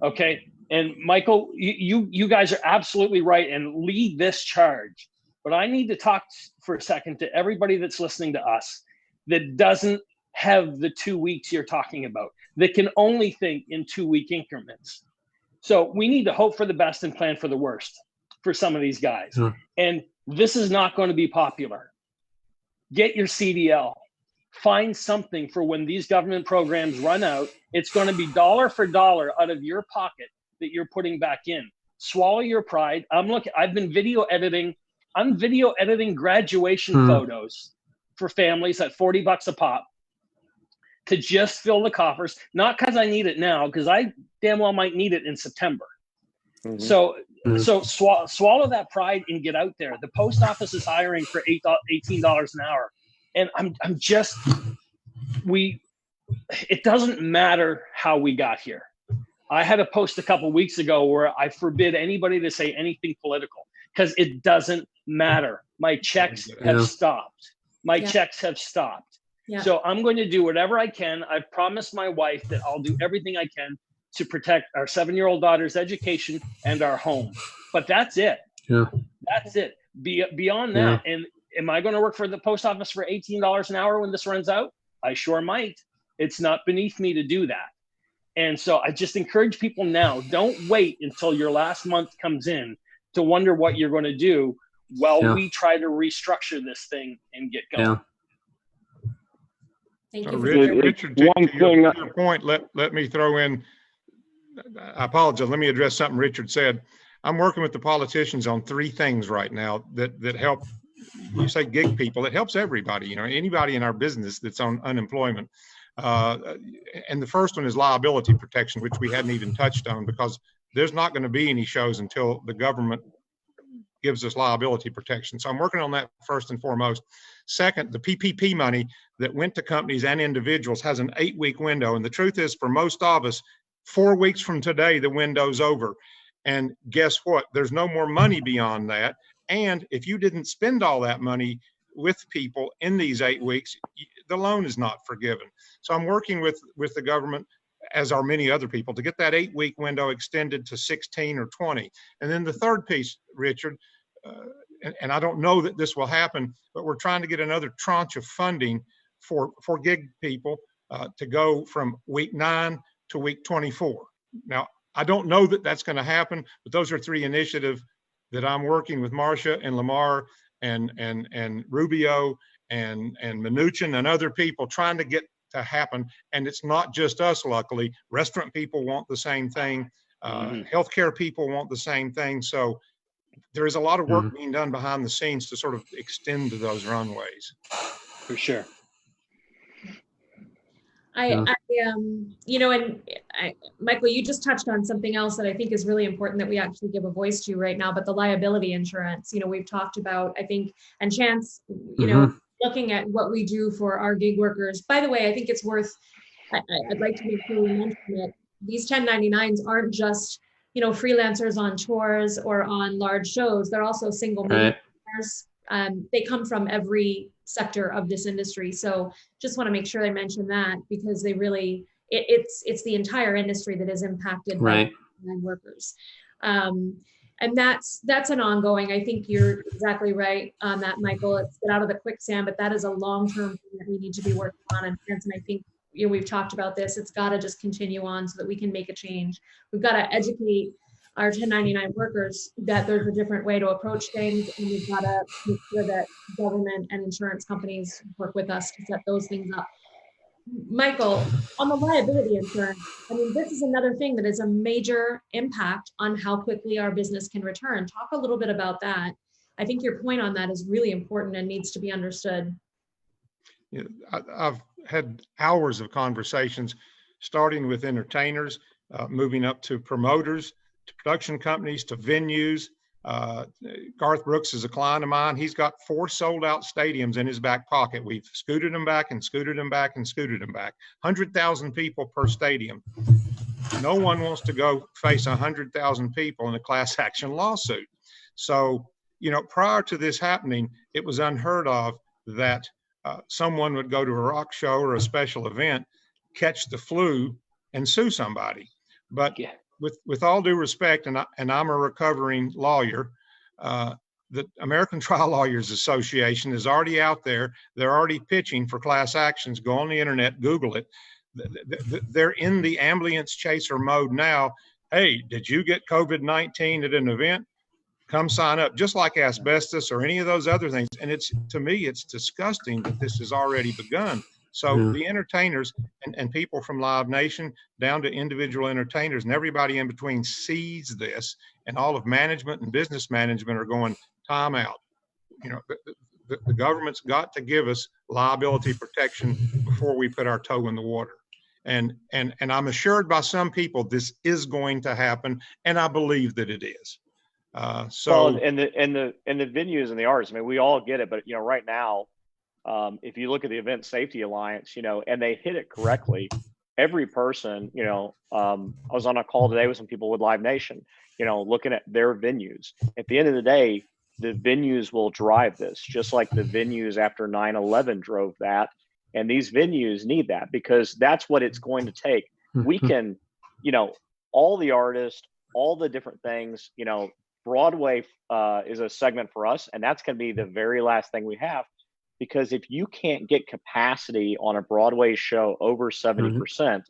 Okay. And Michael, you guys are absolutely right and lead this charge. But I need to talk for a second to everybody that's listening to us that doesn't have the 2 weeks you're talking about, that can only think in 2-week increments. So we need to hope for the best and plan for the worst for some of these guys. Yeah. And this is not going to be popular. Get your CDL. Find something for when these government programs run out. It's going to be dollar for dollar out of your pocket that you're putting back in. Swallow your pride. I've been video editing. I'm video editing graduation photos for families at $40 a pop to just fill the coffers. Not because I need it now, because I damn well might need it in September. Mm-hmm. So swallow that pride and get out there. The post office is hiring for $18 an hour. And it doesn't matter how we got here. I had a post a couple weeks ago where I forbid anybody to say anything political because it doesn't matter. My checks have stopped. Checks have stopped. Yeah. So I'm going to do whatever I can. I've promised my wife that I'll do everything I can to protect our 7-year-old daughter's education and our home. But that's it. Yeah. That's it. Beyond that, and am I going to work for the post office for $18 an hour when this runs out? I sure might. It's not beneath me to do that. And so I just encourage people now, don't wait until your last month comes in to wonder what you're going to do while we try to restructure this thing and get going. Yeah. Thank you. Richard, to your point, let me throw in, I apologize, let me address something Richard said. I'm working with the politicians on 3 things right now that help. You say gig people, it helps everybody, anybody in our business that's on unemployment. And the first one is liability protection, which we hadn't even touched on because there's not going to be any shows until the government gives us liability protection. So I'm working on that first and foremost. Second, the PPP money that went to companies and individuals has an 8-week window. And the truth is, for most of us, 4 weeks from today, the window's over. And guess what? There's no more money beyond that. And if you didn't spend all that money with people in these 8 weeks, the loan is not forgiven. So I'm working with the government, as are many other people, to get that 8-week window extended to 16 or 20. And then the third piece, Richard, and I don't know that this will happen, but we're trying to get another tranche of funding for gig people to go from week 9 to week 24. Now, I don't know that that's going to happen, but those are 3 initiatives that I'm working with Marcia and Lamar and Rubio and Mnuchin and other people trying to get to happen. And it's not just us, luckily. Restaurant people want the same thing. Healthcare people want the same thing. So there is a lot of work being done behind the scenes to sort of extend to those runways. For sure. Michael, you just touched on something else that I think is really important that we actually give a voice to right now, but the liability insurance, we've talked about, I think, and Chance, looking at what we do for our gig workers. By the way, I think it's worth, I'd like to make sure we mention that these 1099s aren't just, freelancers on tours or on large shows. They're also single media partners. They come from every sector of this industry. So just want to make sure I mention that, because they really, it's the entire industry that is impacted by workers. And that's an ongoing. I think you're exactly right on that, Michael. It's get out of the quicksand, but that is a long-term thing that we need to be working on. And I think we've talked about this. It's got to just continue on so that we can make a change. We've got to educate our 1099 workers that there's a different way to approach things, and we've got to make sure that government and insurance companies work with us to set those things up. Michael, on the liability insurance, I mean, this is another thing that is a major impact on how quickly our business can return. Talk a little bit about that. I think your point on that is really important and needs to be understood. Yeah, I've had hours of conversations, starting with entertainers, moving up to promoters, to production companies, to venues. Garth Brooks is a client of mine. He's got 4 sold out stadiums in his back pocket. We've scooted them back and scooted them back and scooted them back. 100,000 people per stadium. No one wants to go face 100,000 people in a class action lawsuit. So, prior to this happening, it was unheard of that someone would go to a rock show or a special event, catch the flu, and sue somebody. But with all due respect, and I'm a recovering lawyer, the American Trial Lawyers Association is already out there. They're already pitching for class actions. Go on the internet, Google it. They're in the ambulance chaser mode now. Hey, did you get COVID-19 at an event? Come sign up, just like asbestos or any of those other things. And to me, it's disgusting that this has already begun. So the entertainers and people from Live Nation down to individual entertainers and everybody in between sees this, and all of management and business management are going, time out. The government's got to give us liability protection before we put our toe in the water. And I'm assured by some people this is going to happen, and I believe that it is. And the venues and the artists, I mean, we all get it, but right now, if you look at the Event Safety Alliance, and they hit it correctly, every person, I was on a call today with some people with Live Nation, looking at their venues. At the end of the day, the venues will drive this, just like the venues after 9/11 drove that. And these venues need that, because that's what it's going to take. We can, all the artists, all the different things, Broadway is a segment for us, and that's going to be the very last thing we have, because if you can't get capacity on a Broadway show over 70%,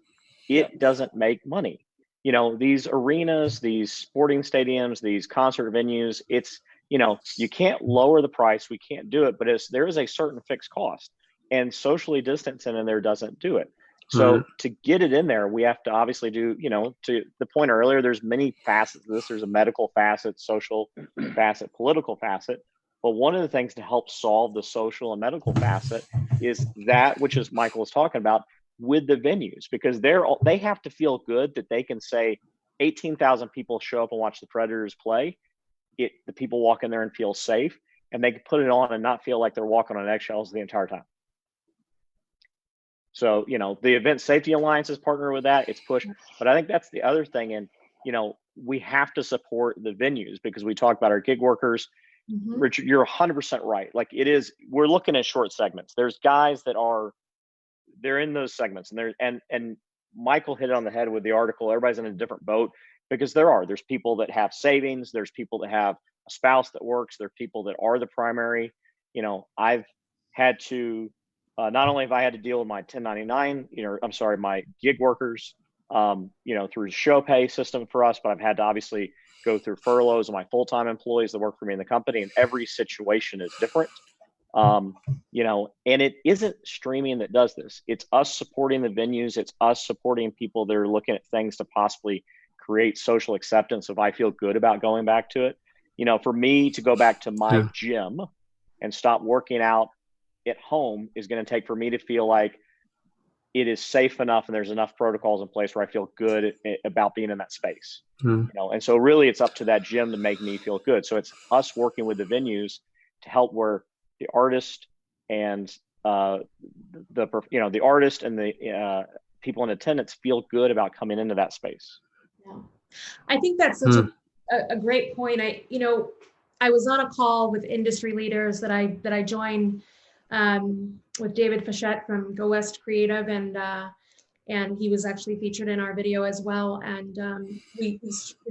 it doesn't make money. These arenas, these sporting stadiums, these concert venues, it's, you can't lower the price. We can't do it, but there is a certain fixed cost, and socially distancing in there doesn't do it. So to get it in there, we have to obviously do, to the point earlier, there's many facets of this. There's a medical facet, social facet, political facet. But one of the things to help solve the social and medical facet is that, which is Michael was talking about, with the venues, because they have to feel good that they can say 18,000 people show up and watch the Predators play. The people walk in there and feel safe, and they can put it on and not feel like they're walking on eggshells the entire time. So, the Event Safety Alliance is partnered with that. It's pushed. But I think that's the other thing. And, we have to support the venues, because we talk about our gig workers. Richard, you're 100% right. Like, we're looking at short segments. There's guys that they're in those segments, and Michael hit it on the head with the article. Everybody's in a different boat, because there's people that have savings. There's people that have a spouse that works. There are people that are the primary. I've had to, not only have I had to deal with my 1099, my gig workers, through the show pay system for us, but I've had to obviously go through furloughs of my full-time employees that work for me in the company, and every situation is different. And it isn't streaming that does this. It's us supporting the venues. It's us supporting people that are looking at things to possibly create social acceptance if I feel good about going back to it. For me to go back to my gym and stop working out at home is going to take for me to feel like it is safe enough and there's enough protocols in place where I feel good about being in that space. And so really it's up to that gym to make me feel good. So it's us working with the venues to help where the artist and the artist and the people in attendance feel good about coming into that space. I think that's such a great point. I was on a call with industry leaders that I joined with David Fichette from Go West Creative, and he was actually featured in our video as well. And we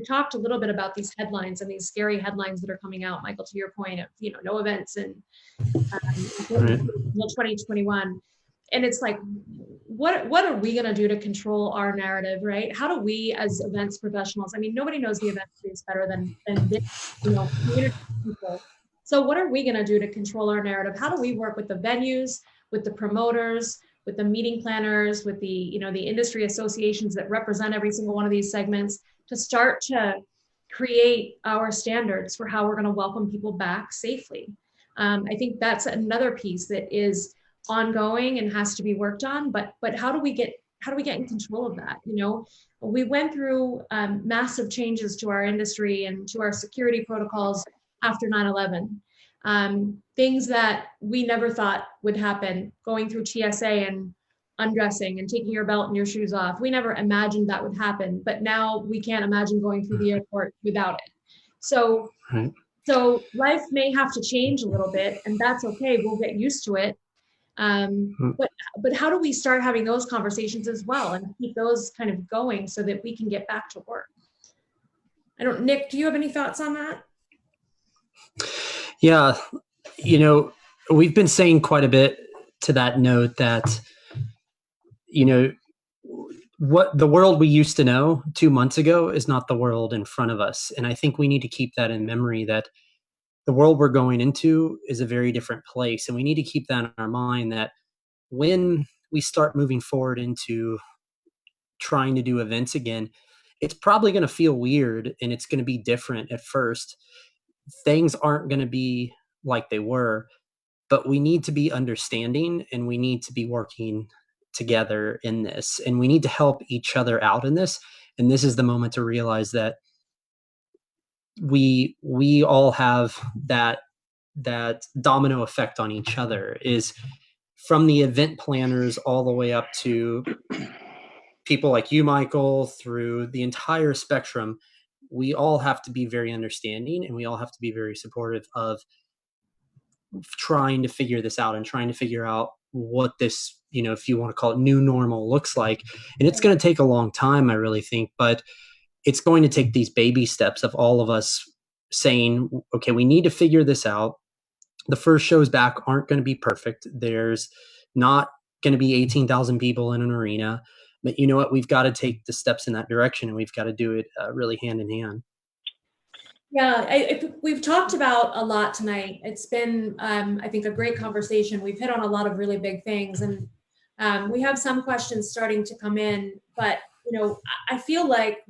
talked a little bit about these headlines and these scary headlines that are coming out, Michael, to your point of, no events and until 2021. And it's like, what are we going to do to control our narrative, right? How do we as events professionals, I mean, nobody knows the event space better than this, community people. So what are we going to do to control our narrative? How do we work with the venues, with the promoters, with the meeting planners, with the, the industry associations that represent every single one of these segments to start to create our standards for how we're going to welcome people back safely? I think that's another piece that is ongoing and has to be worked on, but how do we get in control of that? We went through massive changes to our industry and to our security protocols after 9/11. Things that we never thought would happen, going through TSA and undressing and taking your belt and your shoes off. We never imagined that would happen, but now we can't imagine going through the airport without it. So life may have to change a little bit, and that's okay. We'll get used to it. But how do we start having those conversations as well and keep those kind of going so that we can get back to work? Nick, do you have any thoughts on that? Yeah, we've been saying quite a bit to that note that, what the world we used to know 2 months ago is not the world in front of us. And I think we need to keep that in memory, that the world we're going into is a very different place. And we need to keep that in our mind, that when we start moving forward into trying to do events again, it's probably going to feel weird and it's going to be different at first. Things aren't going to be like they were, but we need to be understanding and we need to be working together in this, and we need to help each other out in this. And this is the moment to realize that we all have that domino effect on each other, is from the event planners all the way up to people like you, Michael, through the entire spectrum. We all have to be very understanding, and we all have to be very supportive of trying to figure this out and trying to figure out what this, if you want to call it new normal, looks like. And it's going to take a long time, I really think, but it's going to take these baby steps of all of us saying, okay, we need to figure this out. The first shows back aren't going to be perfect. There's not going to be 18,000 people in an arena, but you know what? We've got to take the steps in that direction, and we've got to do it really hand in hand. Yeah, we've talked about a lot tonight. It's been, I think, a great conversation. We've hit on a lot of really big things, and we have some questions starting to come in. But I feel like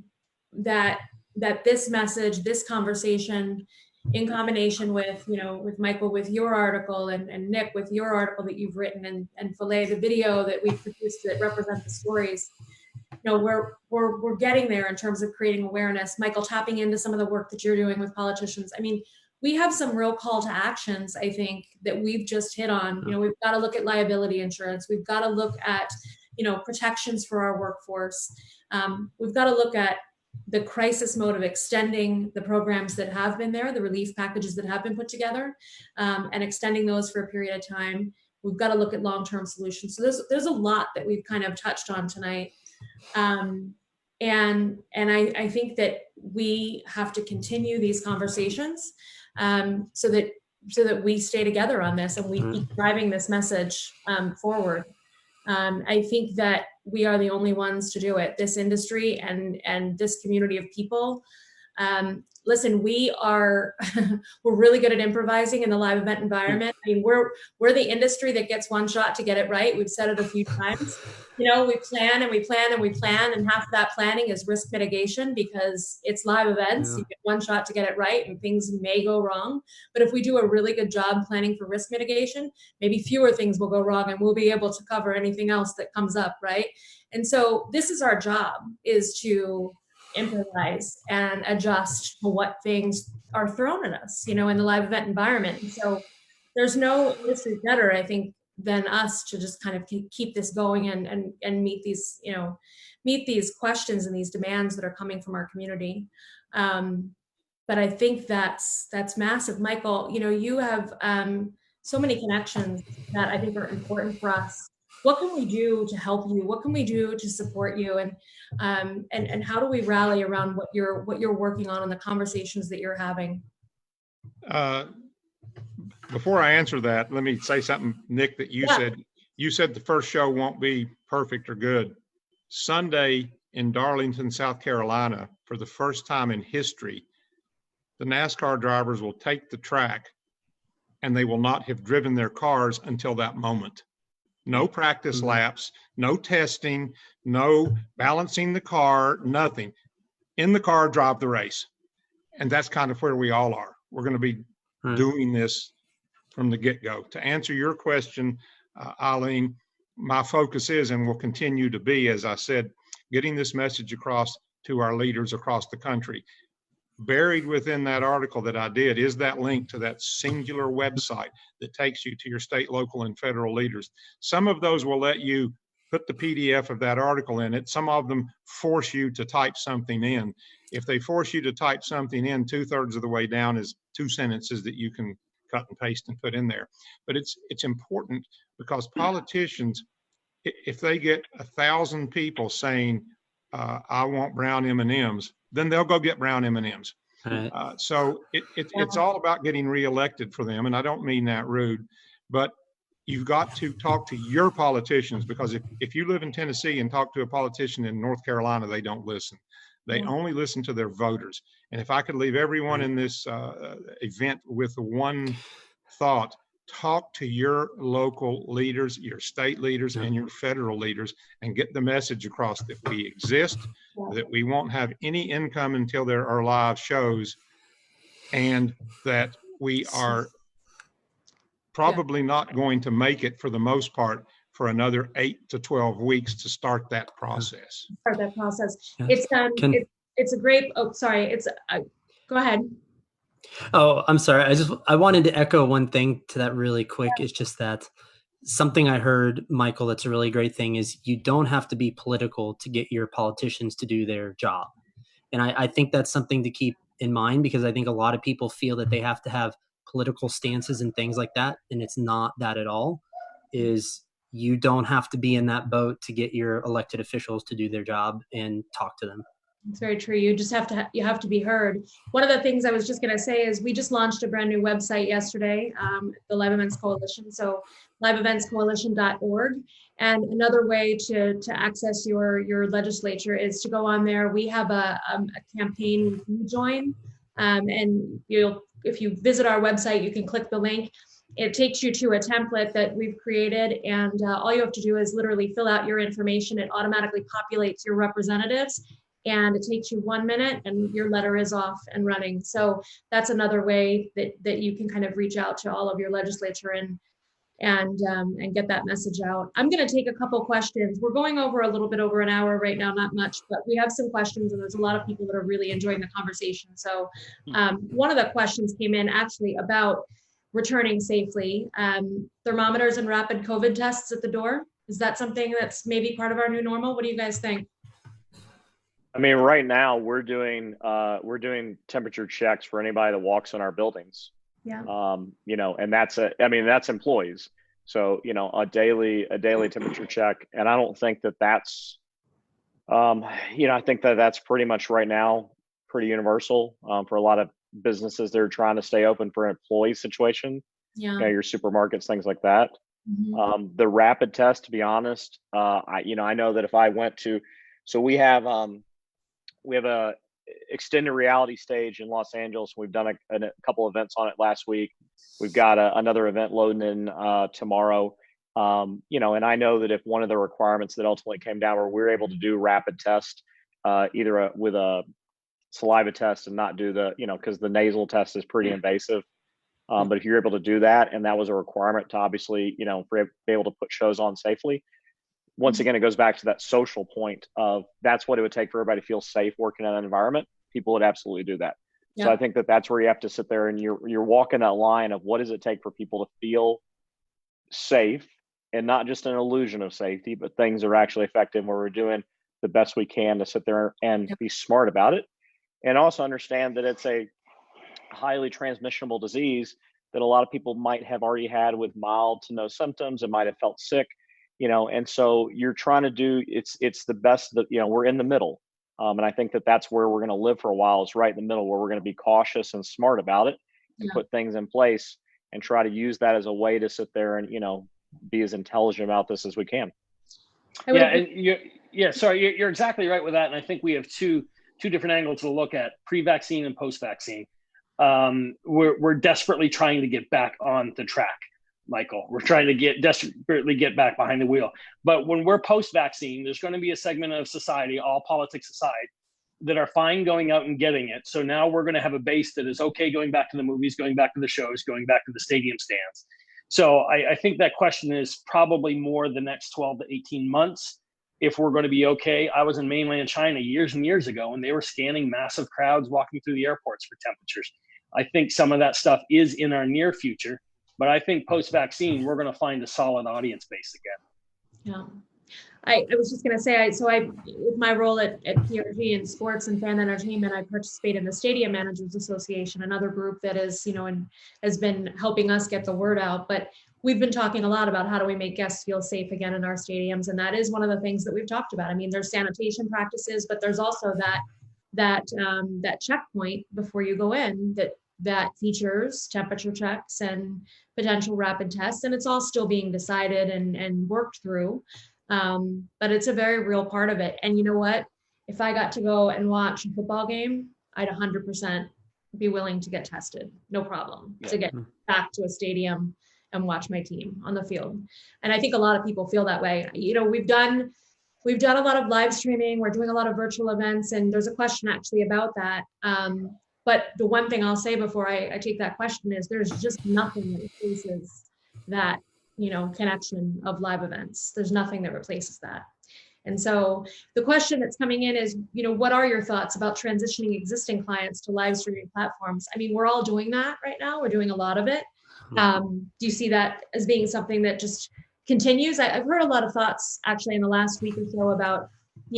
that this message, this conversation, in combination with with Michael, with your article, and Nick, with your article that you've written, and Valois, the video that we've produced that represent the stories. We're getting there in terms of creating awareness. Michael, tapping into some of the work that you're doing with politicians. I mean, we have some real call to actions, I think, that we've just hit on. We've got to look at liability insurance. We've got to look at, protections for our workforce. We've got to look at the crisis mode of extending the programs that have been there, the relief packages that have been put together, and extending those for a period of time. We've got to look at long-term solutions. So there's a lot that we've kind of touched on tonight. And I think that we have to continue these conversations so that we stay together on this and we keep driving this message forward. I think that we are the only ones to do it, this industry and this community of people. Listen, we're really good at improvising in the live event environment. I mean, we're the industry that gets one shot to get it right. We've said it a few times. We plan and we plan and we plan, and half of that planning is risk mitigation because it's live events. Yeah. You get one shot to get it right, and things may go wrong. But if we do a really good job planning for risk mitigation, maybe fewer things will go wrong, and we'll be able to cover anything else that comes up, right? And so this is our job, is to improvise and adjust to what things are thrown at us, in the live event environment. And so there's no industry better, I think, than us to just kind of keep this going and meet these, meet these questions and these demands that are coming from our community. But I think that's massive. Michael, you have so many connections that I think are important for us. What can we do to help you? What can we do to support you? And how do we rally around what you're working on and the conversations that you're having? Before I answer that, let me say something, Nick, that you said. You said the first show won't be perfect or good. Sunday in Darlington, South Carolina, for the first time in history, the NASCAR drivers will take the track and they will not have driven their cars until that moment. No practice laps, no testing, no balancing the car, nothing. In the car, drive the race. And that's kind of where we all are. We're going to be doing this from the get-go. To answer your question, Eileen, my focus is and will continue to be, as I said, getting this message across to our leaders across the country. Buried within that article that I did is that link to that singular website that takes you to your state, local, and federal leaders. Some of those will let you put the PDF of that article in it. Some of them force you to type something in. If they force you to type something in, 2/3 of the way down is 2 sentences that you can cut and paste and put in there. But it's important because politicians, if they get 1,000 people saying, I want brown M&Ms, then they'll go get brown M&Ms. Right. So it's all about getting reelected for them. And I don't mean that rude, but you've got to talk to your politicians, because if you live in Tennessee and talk to a politician in North Carolina, they don't listen. They only listen to their voters. And if I could leave everyone in this event with one thought, talk to your local leaders, your state leaders, and your federal leaders, and get the message across that we exist, that we won't have any income until there are live shows, and that we are probably not going to make it, for the most part, for another 8 to 12 weeks to start that process. It's a great, go ahead. Oh, I'm sorry. I wanted to echo one thing to that really quick. It's just that something I heard, Michael, that's a really great thing is you don't have to be political to get your politicians to do their job. And I think that's something to keep in mind, because I think a lot of people feel that they have to have political stances and things like that. And it's not that at all. You don't have to be in that boat to get your elected officials to do their job and talk to them. It's very true. You just have to be heard. One of the things I was just going to say is we just launched a brand new website yesterday, the Live Events Coalition. So liveeventscoalition.org. And another way to access your legislature is to go on there. We have a campaign you can join, and if you visit our website, you can click the link. It takes you to a template that we've created, and all you have to do is literally fill out your information. It automatically populates your representatives, and it takes you 1 minute and your letter is off and running. So that's another way that you can kind of reach out to all of your legislature and get that message out. I'm going to take a couple questions. We're going over a little bit over an hour right now, not much, but we have some questions, and there's a lot of people that are really enjoying the conversation. So one of the questions came in actually about returning safely. Thermometers and rapid COVID tests at the door. Is that something that's maybe part of our new normal? What do you guys think? I mean, right now we're doing temperature checks for anybody that walks in our buildings. Yeah. And that's employees. So, a daily temperature check. And I don't think that's, I think that's pretty much right now pretty universal for a lot of businesses that are trying to stay open for an employee situation. Yeah. Your supermarkets, things like that. Mm-hmm. The rapid test, to be honest, I know that if I went to, so we have a extended reality stage in Los Angeles. We've done a couple events on it last week. We've got another event loading in tomorrow. And I know that if one of the requirements that ultimately came down where we're able to do rapid test, either with a saliva test and not do because the nasal test is pretty invasive. But if you're able to do that, and that was a requirement to obviously, be able to put shows on safely. Once again, it goes back to that social point of that's what it would take for everybody to feel safe working in an environment. People would absolutely do that. Yeah. So I think that's where you have to sit there and you're walking that line of what does it take for people to feel safe and not just an illusion of safety, but things are actually effective where we're doing the best we can to sit there and be smart about it. And also understand that it's a highly transmissible disease that a lot of people might have already had with mild to no symptoms and might have felt sick, and so you're trying to do, it's the best that, we're in the middle. And I think that that's where we're going to live for a while, is right in the middle, where we're going to be cautious and smart about it and put things in place and try to use that as a way to sit there and, be as intelligent about this as we can. Sorry, you're exactly right with that. And I think we have two different angles to look at: pre-vaccine and post-vaccine. We're desperately trying to get back on the track, Michael. We're trying to desperately get back behind the wheel. But when we're post-vaccine, there's going to be a segment of society, all politics aside, that are fine going out and getting it. So now we're going to have a base that is okay going back to the movies, going back to the shows, going back to the stadium stands. So I think that question is probably more the next 12 to 18 months if we're going to be okay. I was in mainland China years and years ago, and they were scanning massive crowds walking through the airports for temperatures. I think some of that stuff is in our near future, but I think post-vaccine, we're going to find a solid audience base again. Yeah. I was just going to say, with my role at PRG in sports and fan entertainment, I participate in the Stadium Managers Association, another group that is, and has been helping us get the word out. But we've been talking a lot about how do we make guests feel safe again in our stadiums. And that is one of the things that we've talked about. I mean, there's sanitation practices, but there's also that checkpoint before you go in that features temperature checks and potential rapid tests. And it's all still being decided and worked through. But it's a very real part of it. And you know what? If I got to go and watch a football game, I'd 100% be willing to get tested. No problem to get back to a stadium and watch my team on the field. And I think a lot of people feel that way. We've done a lot of live streaming. We're doing a lot of virtual events, and there's a question actually about that. But the one thing I'll say before I take that question is there's just nothing that replaces that, connection of live events. There's nothing that replaces that. And so the question that's coming in is, what are your thoughts about transitioning existing clients to live streaming platforms? I mean, we're all doing that right now. We're doing a lot of it. Do you see that as being something that just continues? I've heard a lot of thoughts actually in the last week or so about,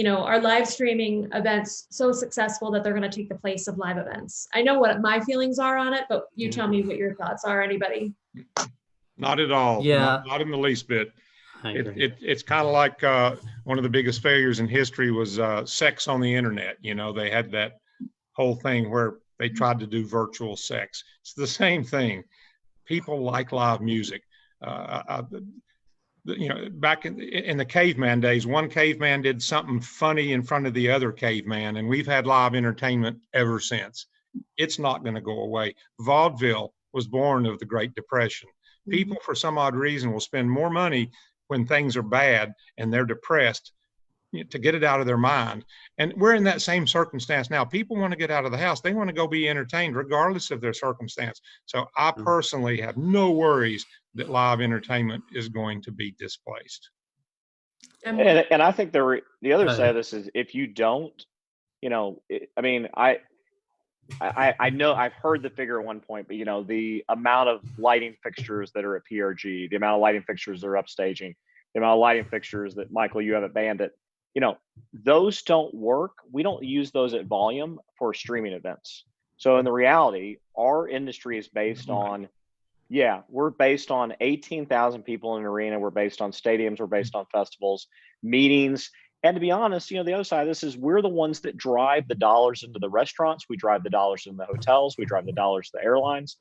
are live streaming events so successful that they're going to take the place of live events? I know what my feelings are on it, but you tell me what your thoughts are. Anybody? Not at all. Yeah. Not in the least bit. I agree. It's kind of like one of the biggest failures in history was sex on the internet. They had that whole thing where they tried to do virtual sex. It's the same thing. People like live music. Back in the caveman days, one caveman did something funny in front of the other caveman, and we've had live entertainment ever since. It's not going to go away. Vaudeville was born of the Great Depression. People, for some odd reason, will spend more money when things are bad and they're depressed to get it out of their mind. And we're in that same circumstance now. People want to get out of the house. They want to go be entertained regardless of their circumstance. So I personally have no worries that live entertainment is going to be displaced. And I think the other side of this is if you don't, I know I've heard the figure at one point, but the amount of lighting fixtures that are at PRG, the amount of lighting fixtures that are upstaging, the amount of lighting fixtures that Michael, you have at Bandit, those don't work. We don't use those at volume for streaming events. So in the reality, our industry is based on, we're based on 18,000 people in an arena. We're based on stadiums. We're based on festivals, meetings. And to be honest, the other side of this is we're the ones that drive the dollars into the restaurants. We drive the dollars into the hotels. We drive the dollars to the airlines.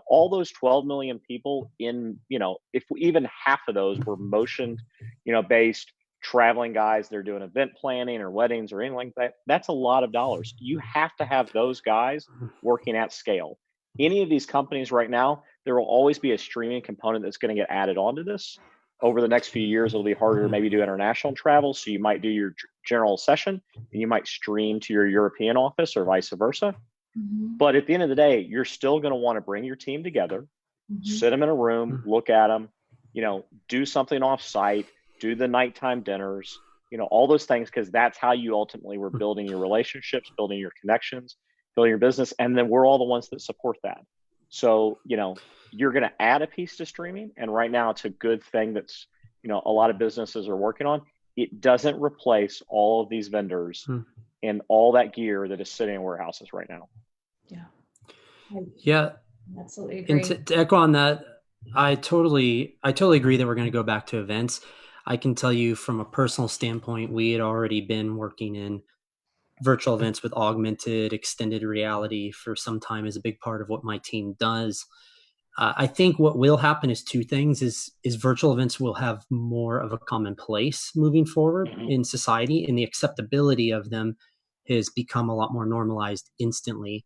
All those 12 million people if even half of those were motion, based traveling guys, they're doing event planning or weddings or anything like that. That's a lot of dollars. You have to have those guys working at scale. Any of these companies right now, there will always be a streaming component that's going to get added onto this. Over the next few years, it'll be harder to maybe do international travel. So you might do your general session and you might stream to your European office or vice versa. But at the end of the day, you're still going to want to bring your team together, sit them in a room, look at them, do something off site, do the nighttime dinners, all those things, because that's how you ultimately were building your relationships, building your connections, building your business. And then we're all the ones that support that. So, you're going to add a piece to streaming. And right now it's a good thing that's, a lot of businesses are working on. It doesn't replace all of these vendors and all that gear that is sitting in warehouses right now. Yeah. Yeah. Absolutely agree. And to echo on that, I totally agree that we're going to go back to events. I can tell you from a personal standpoint, we had already been working in virtual events with augmented, extended reality for some time as a big part of what my team does. I think what will happen is two things: is virtual events will have more of a commonplace moving forward in society, and the acceptability of them has become a lot more normalized instantly.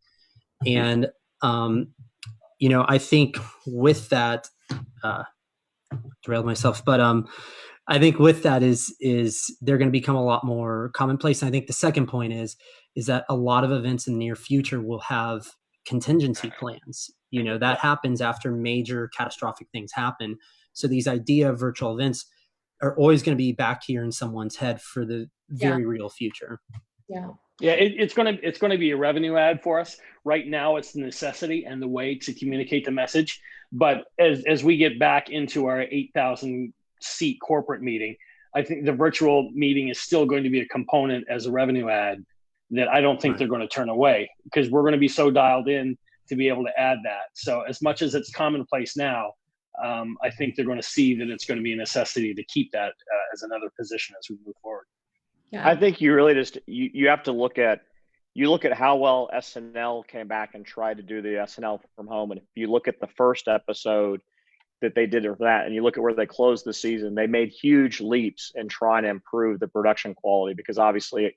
And I think with that, derailed myself, but I think with that is they're going to become a lot more commonplace. And I think the second point is that a lot of events in the near future will have contingency plans. That happens after major catastrophic things happen. So these idea of virtual events are always going to be back here in someone's head for the very real future. Yeah. Yeah, it's gonna be a revenue add for us. Right now, it's the necessity and the way to communicate the message. But as we get back into our 8,000 seat corporate meeting, I think the virtual meeting is still going to be a component as a revenue add that I don't think they're going to turn away, because we're going to be so dialed in to be able to add that. So as much as it's commonplace now, I think they're going to see that it's going to be a necessity to keep that as another position as we move forward. Yeah. I think you really just you have to look at how well SNL came back and tried to do the SNL from home, and if you look at the first episode that they did of that, and you look at where they closed the season, they made huge leaps in trying to improve the production quality, because obviously,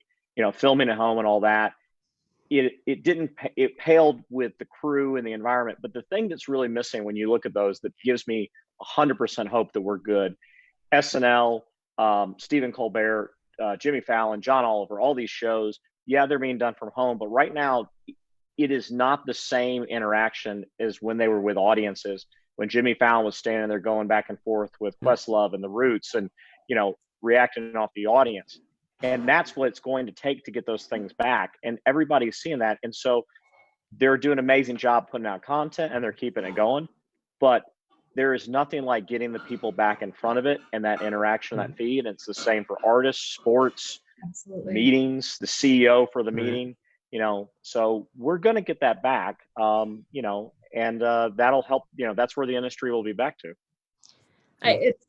filming at home and all that, it paled with the crew and the environment. But the thing that's really missing when you look at those that gives me 100% hope that we're good, SNL, Stephen Colbert, Jimmy Fallon, John Oliver, all these shows, they're being done from home, but right now it is not the same interaction as when they were with audiences, when Jimmy Fallon was standing there going back and forth with Questlove and the Roots and, reacting off the audience. And that's what it's going to take to get those things back. And everybody's seeing that. And so they're doing an amazing job putting out content and they're keeping it going. But there is nothing like getting the people back in front of it and that interaction, that feed. And it's the same for artists, sports, meetings, the CEO for the meeting, so we're going to get that back, and that'll help, that's where the industry will be back to.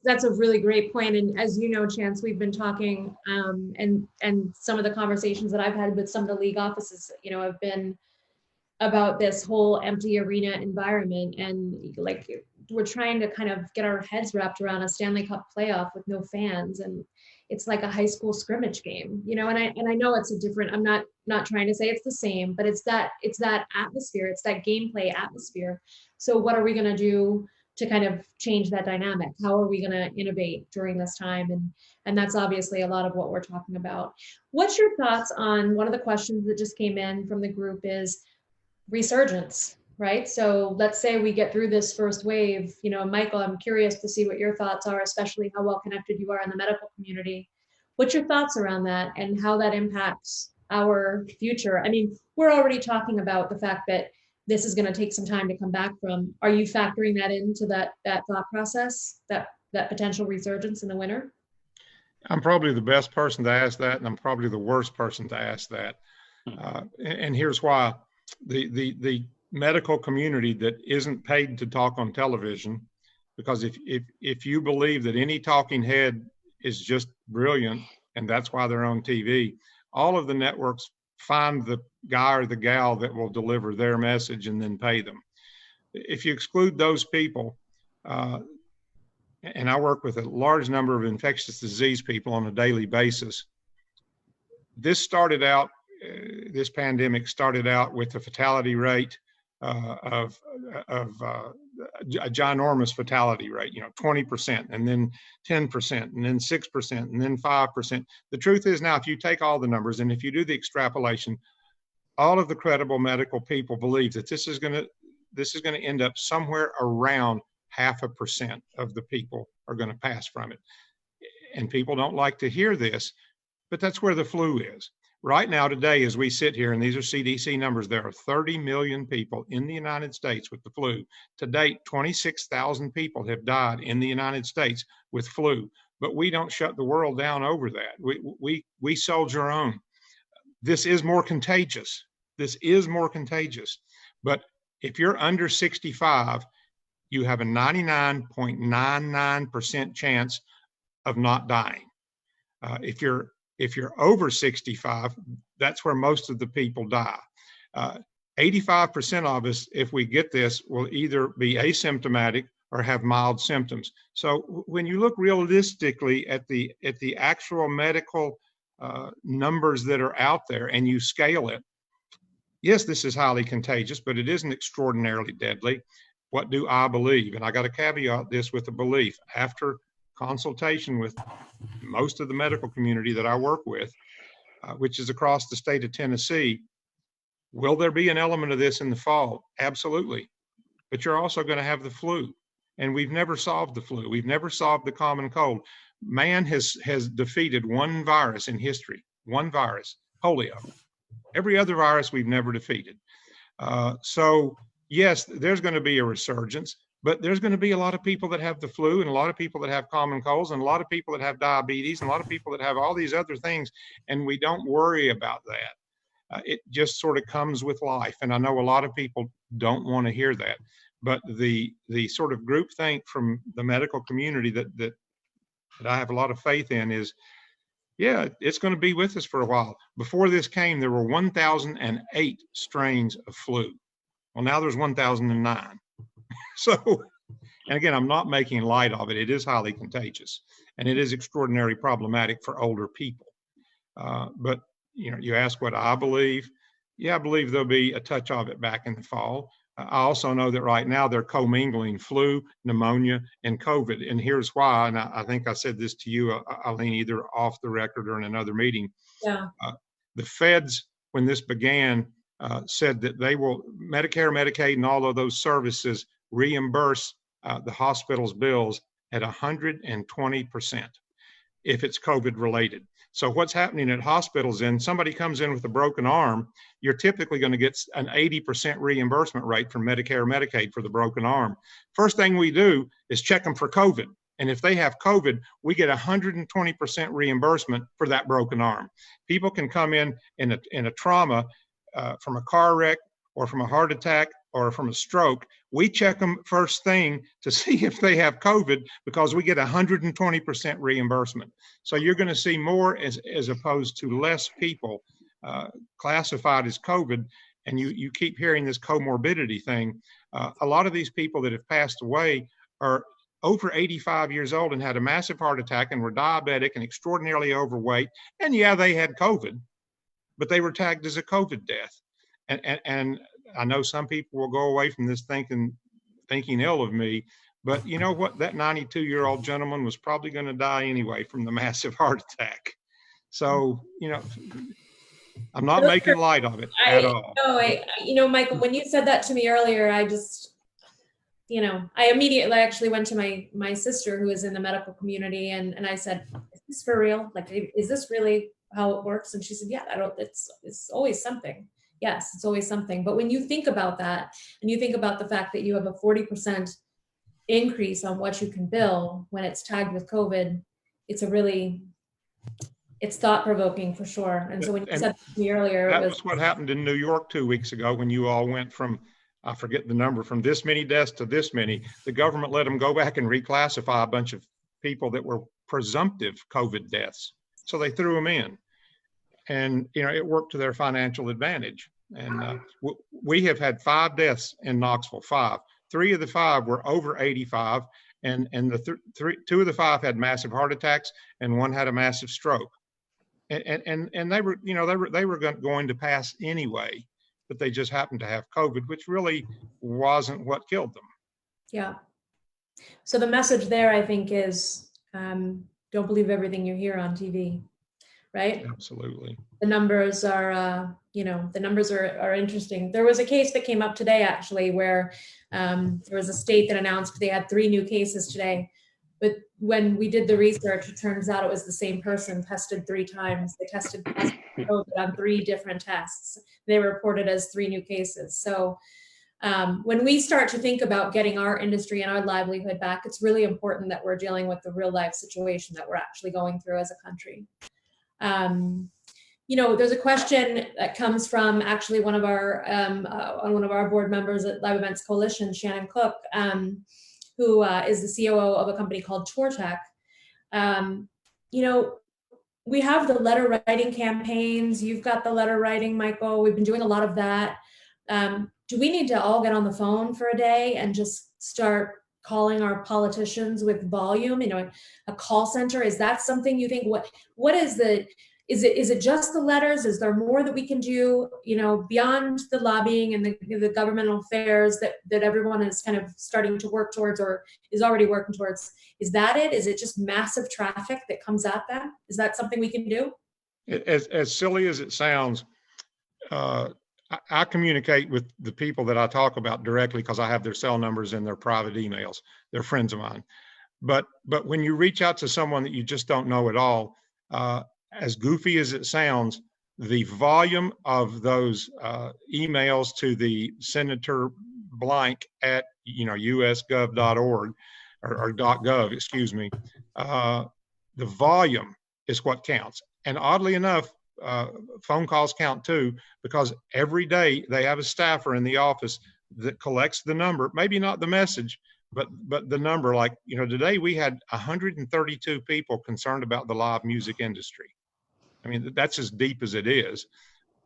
That's a really great point. And as you know, Chance, we've been talking, and some of the conversations that I've had with some of the league offices, have been about this whole empty arena environment. And like, we're trying to kind of get our heads wrapped around a Stanley Cup playoff with no fans. And it's like a high school scrimmage game, and I know it's a different, I'm not trying to say it's the same, but it's that atmosphere, it's that gameplay atmosphere. So what are we going to do to kind of change that dynamic? How are we going to innovate during this time? And that's obviously a lot of what we're talking about. What's your thoughts on one of the questions that just came in from the group is resurgence, right? So let's say we get through this first wave, Michael, I'm curious to see what your thoughts are, especially how well connected you are in the medical community. What's your thoughts around that and how that impacts our future? I mean, we're already talking about the fact that this is going to take some time to come back from. Are you factoring that into that thought process, that potential resurgence in the winter? I'm probably the best person to ask that, and I'm probably the worst person to ask that. And here's why. The medical community that isn't paid to talk on television, because if you believe that any talking head is just brilliant and that's why they're on TV, all of the networks find the guy or the gal that will deliver their message and then pay them. If you exclude those people, and I work with a large number of infectious disease people on a daily basis, this pandemic started out with a fatality rate of a ginormous fatality rate, 20%, and then 10%, and then 6%, and then 5%. The truth is now, if you take all the numbers and if you do the extrapolation, all of the credible medical people believe that this is going to end up somewhere around 0.5% of the people are going to pass from it. And people don't like to hear this, but that's where the flu is. Right now, today, as we sit here, and these are CDC numbers, there are 30 million people in the United States with the flu. To date, 26,000 people have died in the United States with flu. but we don't shut the world down over that. We soldier on. This is more contagious. This is more contagious. But if you're under 65, you have a 99.99% chance of not dying. If you're over 65, that's where most of the people die. 85% of us, if we get this, will either be asymptomatic or have mild symptoms. So when you look realistically at the actual medical numbers that are out there and you scale it, yes, this is highly contagious, but it isn't extraordinarily deadly. What do I believe? And I got to caveat this with a belief. After consultation with most of the medical community that I work with, which is across the state of Tennessee, will there be an element of this in the fall? Absolutely. But you're also going to have the flu. And we've never solved the flu. We've never solved the common cold. Man has defeated one virus in history, one virus, polio. Every other virus we've never defeated. So yes, there's going to be a resurgence, but there's going to be a lot of people that have the flu and a lot of people that have common colds and a lot of people that have diabetes and a lot of people that have all these other things. And we don't worry about that. It just sort of comes with life. And I know a lot of people don't want to hear that, but the sort of groupthink from the medical community that I have a lot of faith in is, yeah, it's going to be with us for a while. Before this came, there were 1,008 strains of flu. Well, now there's 1,009. So, and again, I'm not making light of it. It is highly contagious and it is extraordinarily problematic for older people. But you know, you ask what I believe. Yeah, I believe there'll be a touch of it back in the fall. I also know that right now they're commingling flu, pneumonia, and COVID. And here's why. And I think I said this to you, Eileen, either off the record or in another meeting. Yeah. The feds, when this began, said that they will, Medicare, Medicaid, and all of those services reimburse the hospital's bills at 120% if it's COVID related. So what's happening at hospitals, and somebody comes in with a broken arm, you're typically going to get an 80% reimbursement rate from Medicare or Medicaid for the broken arm. First thing we do is check them for COVID. And if they have COVID, we get 120% reimbursement for that broken arm. People can come in a trauma from a car wreck or from a heart attack or from a stroke. We check them first thing to see if they have COVID because we get 120% reimbursement. So you're going to see more as opposed to less people classified as COVID. And you keep hearing this comorbidity thing. A lot of these people that have passed away are over 85 years old and had a massive heart attack and were diabetic and extraordinarily overweight. And yeah, they had COVID, but they were tagged as a COVID death. And I know some people will go away from this thinking ill of me, but you know what? That 92-year-old gentleman was probably going to die anyway from the massive heart attack. So, you know, I'm not making light of it at all. No, you know, Michael, when you said that to me earlier, I just, you know, I immediately actually went to my sister who is in the medical community and I said, is this for real? Like, is this really how it works? And she said, yeah, it's always something. Yes, it's always something. But when you think about that and you think about the fact that you have a 40% increase on what you can bill when it's tagged with COVID, it's thought provoking for sure. And so when you said to me earlier, that was what happened in New York 2 weeks ago when you all went from, I forget the number, from this many deaths to this many. The government let them go back and reclassify a bunch of people that were presumptive COVID deaths. So they threw them in. And, you know, it worked to their financial advantage. And we have had 5 deaths in Knoxville, 5. 3 of the 5 were over 85. And the 2 of the 5 had massive heart attacks and 1 had a massive stroke. And they were, you know, they were going to pass anyway, but they just happened to have COVID, which really wasn't what killed them. Yeah. So the message there, I think, is don't believe everything you hear on TV. Right? Absolutely. The numbers are, you know, the numbers are interesting. There was a case that came up today, actually, where there was a state that announced they had 3 new cases today. But when we did the research, it turns out it was the same person tested 3 times. They tested COVID on 3 different tests. They were reported as 3 new cases. So when we start to think about getting our industry and our livelihood back, it's really important that we're dealing with the real life situation that we're actually going through as a country. There's a question that comes from actually one of our board members at Live Events Coalition, Shannon Cook, who is the COO of a company called TourTech. We have the letter writing campaigns. You've got the letter writing, Michael. We've been doing a lot of that. Do we need to all get on the phone for a day and just start calling our politicians with volume? A call center, is that something you think? What is is it just the letters? Is there more that we can do, beyond the lobbying and the governmental affairs that everyone is kind of starting to work towards or is already working towards? Is that it? Is it just massive traffic that comes at them? Is that something we can do? As silly as it sounds, I communicate with the people that I talk about directly because I have their cell numbers and their private emails. They're friends of mine. But when you reach out to someone that you just don't know at all, as goofy as it sounds, the volume of those emails to the Senator blank at usgov.org or .gov, excuse me, the volume is what counts. And oddly enough, phone calls count too, because every day they have a staffer in the office that collects the number, maybe not the message, but the number. Like, today we had 132 people concerned about the live music industry. I mean, that's as deep as it is,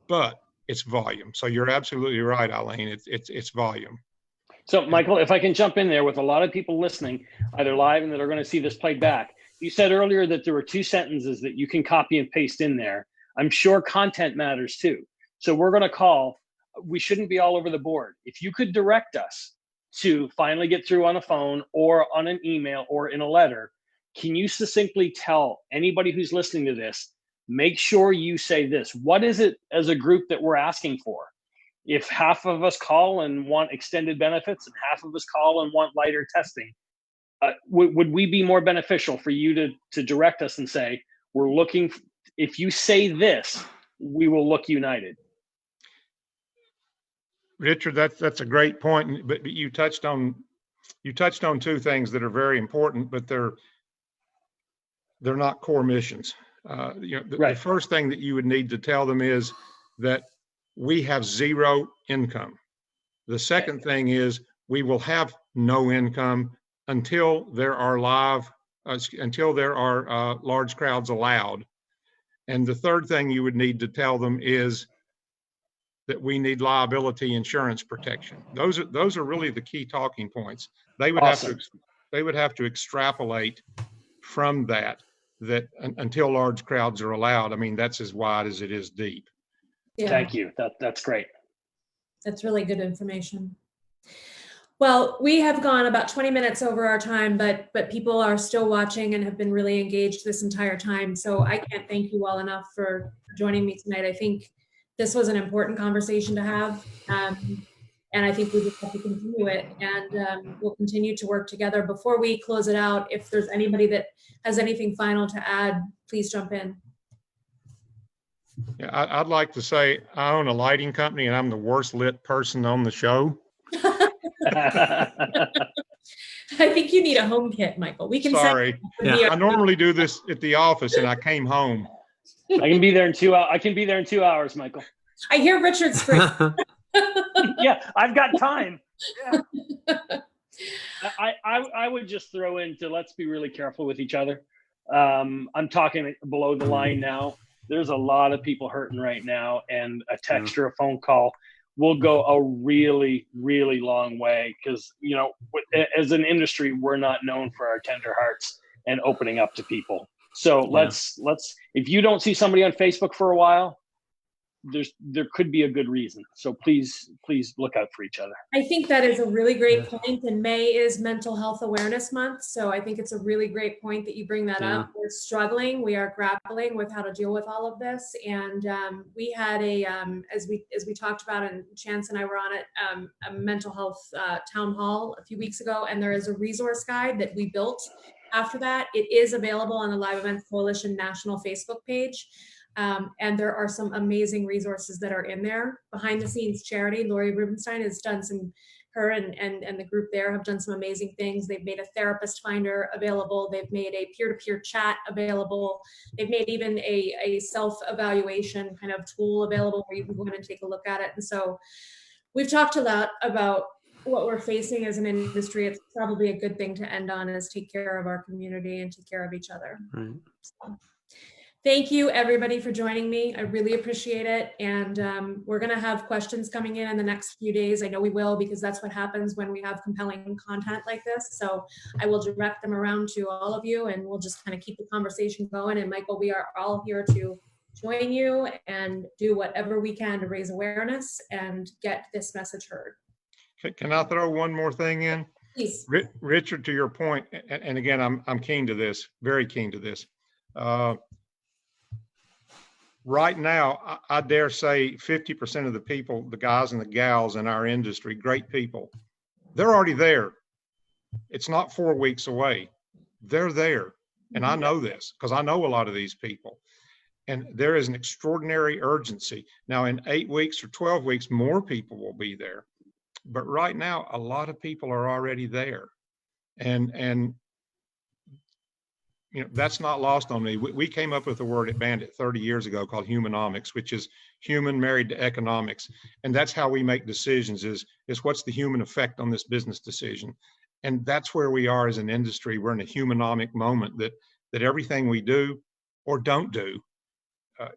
but it's volume. So you're absolutely right, Eileen. It's volume. So Michael, if I can jump in there, with a lot of people listening, either live and that are going to see this played back, you said earlier that there were 2 sentences that you can copy and paste in there. I'm sure content matters too. So we're going to call, we shouldn't be all over the board. If you could direct us to finally get through on a phone or on an email or in a letter, can you succinctly tell anybody who's listening to this, make sure you say this? What is it as a group that we're asking for? If half of us call and want extended benefits and half of us call and want lighter testing, would we be more beneficial for you to direct us and say, we're looking, if you say this, we will look united? Richard, that's a great point, but you touched on 2 things that are very important, but they're not core missions. Right. The first thing that you would need to tell them is that we have 0 income. The second thing is we will have no income until there are large crowds allowed. And the third thing you would need to tell them is that we need liability insurance protection. Those are really the key talking points. They would Awesome. have to extrapolate from that until large crowds are allowed. I mean, that's as wide as it is deep. Yeah. Thank you. That's great. That's really good information. Well, we have gone about 20 minutes over our time, but people are still watching and have been really engaged this entire time. So I can't thank you all enough for joining me tonight. I think this was an important conversation to have. And I think we just have to continue it, and we'll continue to work together. Before we close it out, if there's anybody that has anything final to add, please jump in. Yeah, I'd like to say I own a lighting company and I'm the worst lit person on the show. I think you need a home kit, Michael. We can. Sorry. I normally do this at the office and I came home. I can be there in 2 hours. I can be there in 2 hours, Michael. I hear Richard scream. Yeah, I've got time. Yeah. I would just throw into, let's be really careful with each other. I'm talking below the line now. There's a lot of people hurting right now, and a text or a phone call will go a really, really long way, because, as an industry, we're not known for our tender hearts and opening up to people. So let's, if you don't see somebody on Facebook for a while, there could be a good reason. So please look out for each other. I think that is a really great point. And May is Mental Health Awareness Month. So I think it's a really great point that you bring that up. We're struggling. We are grappling with how to deal with all of this. And we had as we talked about, and Chance and I were on it, a mental health town hall a few weeks ago. And there is a resource guide that we built after that. It is available on the Live Events Coalition National Facebook page. And there are some amazing resources that are in there. Behind the scenes charity, Lori Rubenstein has done some, her and the group there have done some amazing things. They've made a therapist finder available. They've made a peer-to-peer chat available. They've made even a self-evaluation kind of tool available where you can go in and take a look at it. And so we've talked a lot about what we're facing as an industry. It's probably a good thing to end on, is take care of our community and take care of each other. Right. So, thank you everybody for joining me. I really appreciate it. And we're gonna have questions coming in the next few days. I know we will, because that's what happens when we have compelling content like this. So I will direct them around to all of you, and we'll just kind of keep the conversation going. And Michael, we are all here to join you and do whatever we can to raise awareness and get this message heard. Can I throw one more thing in? Please. Richard, to your point, and again, I'm keen to this, very keen to this. Right now, I dare say 50% of the people, the guys and the gals in our industry, great people, they're already there. It's not 4 weeks away. They're there. And I know this because I know a lot of these people. And there is an extraordinary urgency. Now, in 8 weeks or 12 weeks, more people will be there. But right now, a lot of people are already there. And you know, that's not lost on me. We came up with a word at Bandit 30 years ago called humanomics, which is human married to economics. And that's how we make decisions, is what's the human effect on this business decision? And that's where we are as an industry. We're in a humanomic moment that everything we do or don't do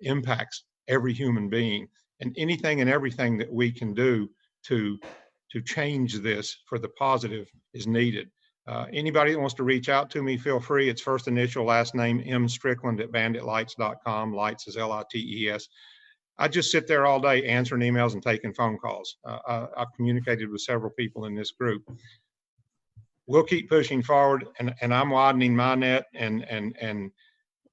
impacts every human being, and anything and everything that we can do to change this for the positive is needed. Anybody that wants to reach out to me, feel free. It's first initial, last name, mstrickland@banditlights.com. Lights is L-I-T-E-S. I just sit there all day answering emails and taking phone calls. I've communicated with several people in this group. We'll keep pushing forward, and I'm widening my net, and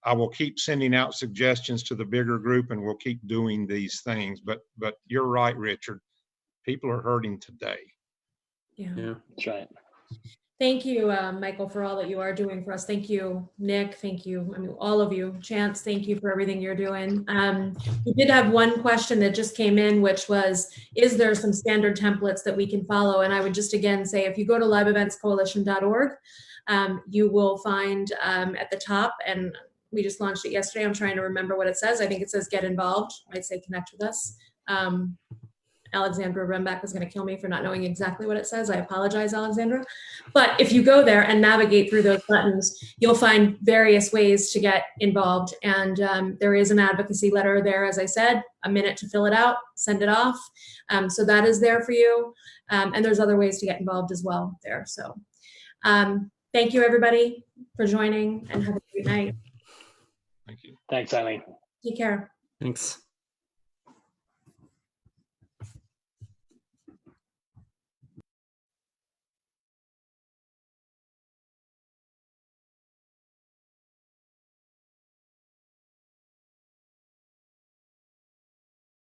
I will keep sending out suggestions to the bigger group, and we'll keep doing these things. But you're right, Richard. People are hurting today. Yeah. That's right. Thank you, Michael, for all that you are doing for us. Thank you, Nick. Thank you. I mean, all of you. Chance, thank you for everything you're doing. We did have one question that just came in, which was, is there some standard templates that we can follow? And I would just again say, if you go to liveeventscoalition.org, you will find at the top, and we just launched it yesterday. I'm trying to remember what it says. I think it says get involved. I'd say connect with us. Alexandra Rembach is going to kill me for not knowing exactly what it says. I apologize, Alexandra. But if you go there and navigate through those buttons, you'll find various ways to get involved. And there is an advocacy letter there, as I said, a minute to fill it out, send it off. So that is there for you. And there's other ways to get involved as well there. So thank you, everybody, for joining, and have a great night. Thank you. Thanks, Eileen. Take care. Thanks.